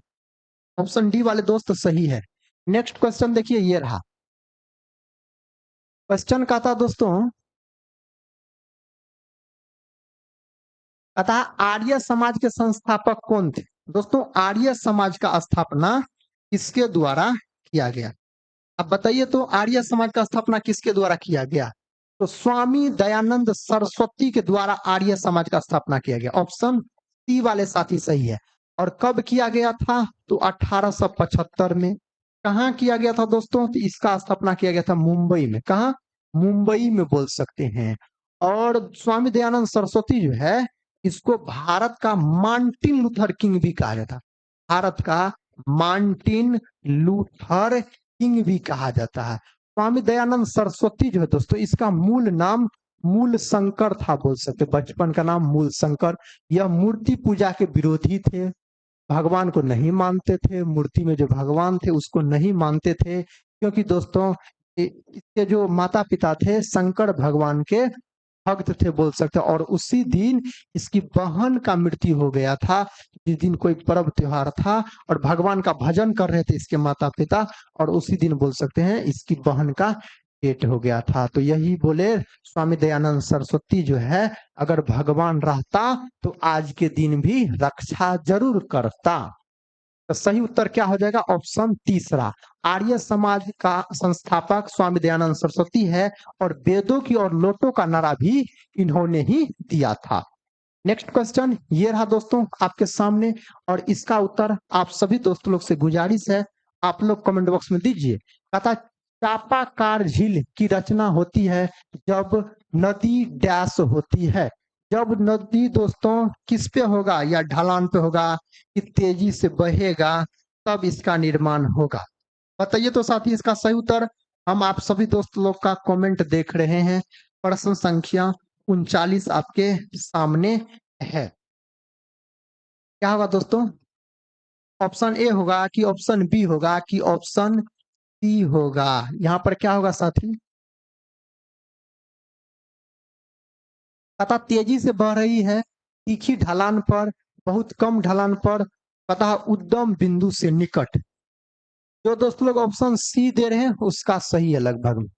ऑप्शन डी वाले दोस्त सही है। नेक्स्ट क्वेश्चन देखिए ये रहा। क्वेश्चन का था दोस्तों, अतः आर्य समाज के संस्थापक कौन थे? दोस्तों आर्य समाज का स्थापना किसके द्वारा किया गया? अब बताइए तो आर्य समाज का स्थापना किसके द्वारा किया गया? तो स्वामी दयानंद सरस्वती के द्वारा आर्य समाज का स्थापना किया गया। ऑप्शन सी वाले साथी सही है। और कब किया गया था? तो 1875 में। कहाँ किया गया था दोस्तों? तो इसका स्थापना किया गया था मुंबई में। कहा? मुंबई में बोल सकते हैं। और स्वामी दयानंद सरस्वती जो है इसको भारत का मार्टिन लूथर किंग भी कहा जाता। भारत का मार्टिन लूथर किंग भी कहा जाता है। स्वामी दयानंद सरस्वती जो है दोस्तों इसका मूल नाम मूल शंकर था बोल सकते। बचपन का नाम मूल शंकर। यह मूर्ति पूजा के विरोधी थे, भगवान को नहीं मानते थे, मूर्ति में जो भगवान थे उसको नहीं मानते थे, क्योंकि दोस्तों इसके जो माता पिता थे शंकर भगवान के भक्त थे बोल सकते। और उसी दिन इसकी बहन का मृत्यु हो गया था, जिस दिन कोई पर्व त्योहार था और भगवान का भजन कर रहे थे इसके माता पिता, और उसी दिन बोल सकते हैं इसकी बहन का डेट हो गया था। तो यही बोले स्वामी दयानंद सरस्वती जो है अगर भगवान रहता तो आज के दिन भी रक्षा जरूर करता। तो सही उत्तर क्या हो जाएगा? ऑप्शन तीसरा। आर्य समाज का संस्थापक स्वामी दयानंद सरस्वती है, और वेदों की और लोटों का नारा भी इन्होंने ही दिया था। नेक्स्ट क्वेश्चन ये रहा दोस्तों आपके सामने, और इसका उत्तर आप सभी दोस्तों लोग से गुजारिश है आप लोग कमेंट बॉक्स में दीजिए। कहता चापाकार झील की रचना होती है जब नदी डैश होती है। जब नदी दोस्तों किस पे होगा? या ढलान पे होगा कि तेजी से बहेगा, तब इसका निर्माण होगा। बताइए तो साथी इसका सही उत्तर। हम आप सभी दोस्त लोग का कमेंट देख रहे हैं। प्रश्न संख्या 39 आपके सामने है। क्या होगा दोस्तों? ऑप्शन ए होगा कि ऑप्शन बी होगा कि ऑप्शन सी होगा? यहाँ पर क्या होगा साथी? कथा तेजी से बह रही है, तीखी ढलान पर, बहुत कम ढलान पर, कथा उद्गम बिंदु से निकट। जो दोस्त लोग ऑप्शन सी दे रहे हैं उसका सही है लगभग में।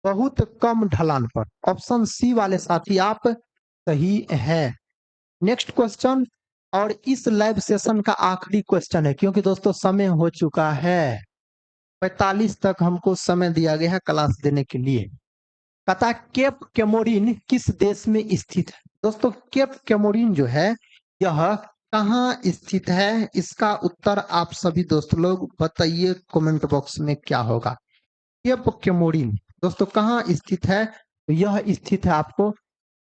बहुत कम ढलान पर, ऑप्शन सी वाले साथी आप सही है। नेक्स्ट क्वेश्चन, और इस लाइव सेशन का आखिरी क्वेश्चन है क्योंकि दोस्तों समय हो चुका है, 45 तक हमको समय दिया गया है क्लास देने के लिए। पता केप केमोरिन किस देश में स्थित है? दोस्तों केप केमोरिन जो है यह कहाँ स्थित है? इसका उत्तर आप सभी दोस्त लोग बताइए कमेंट बॉक्स में क्या होगा। केप केमोरिन दोस्तों कहाँ स्थित है? तो यह स्थित है आपको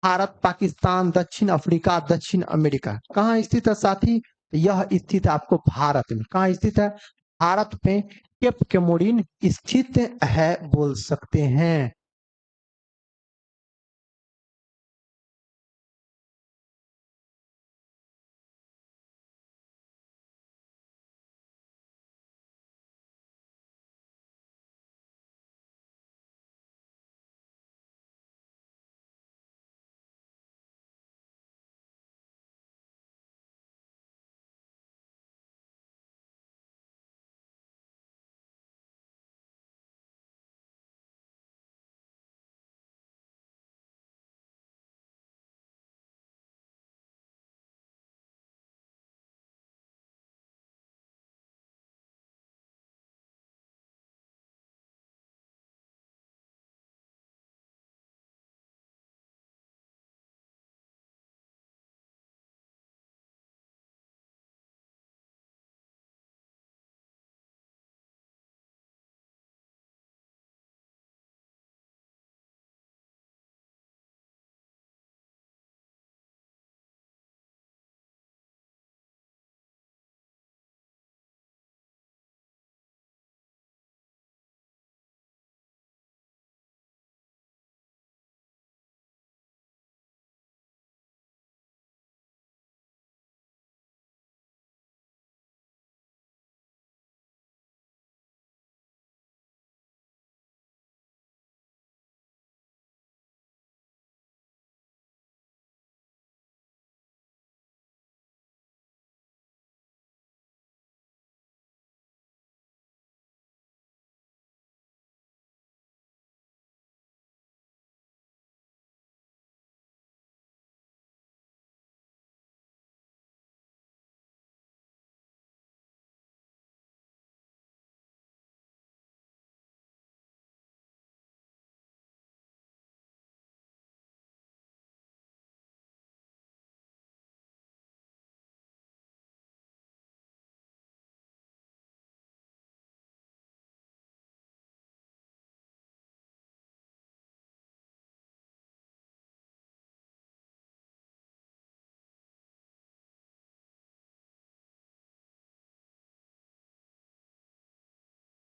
भारत, पाकिस्तान, दक्षिण अफ्रीका, दक्षिण अमेरिका। कहाँ स्थित है साथी? तो यह स्थित है आपको भारत में। कहाँ स्थित है? भारत में केप केमोरिन स्थित है बोल सकते हैं।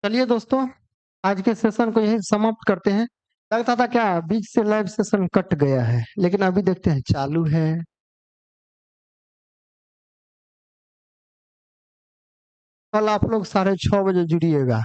चलिए दोस्तों, आज के सेशन को यही समाप्त करते हैं। लगता था क्या बीच से लाइव सेशन कट गया है, लेकिन अभी देखते हैं चालू है। कल आप लोग 6:30 बजे जुड़िएगा।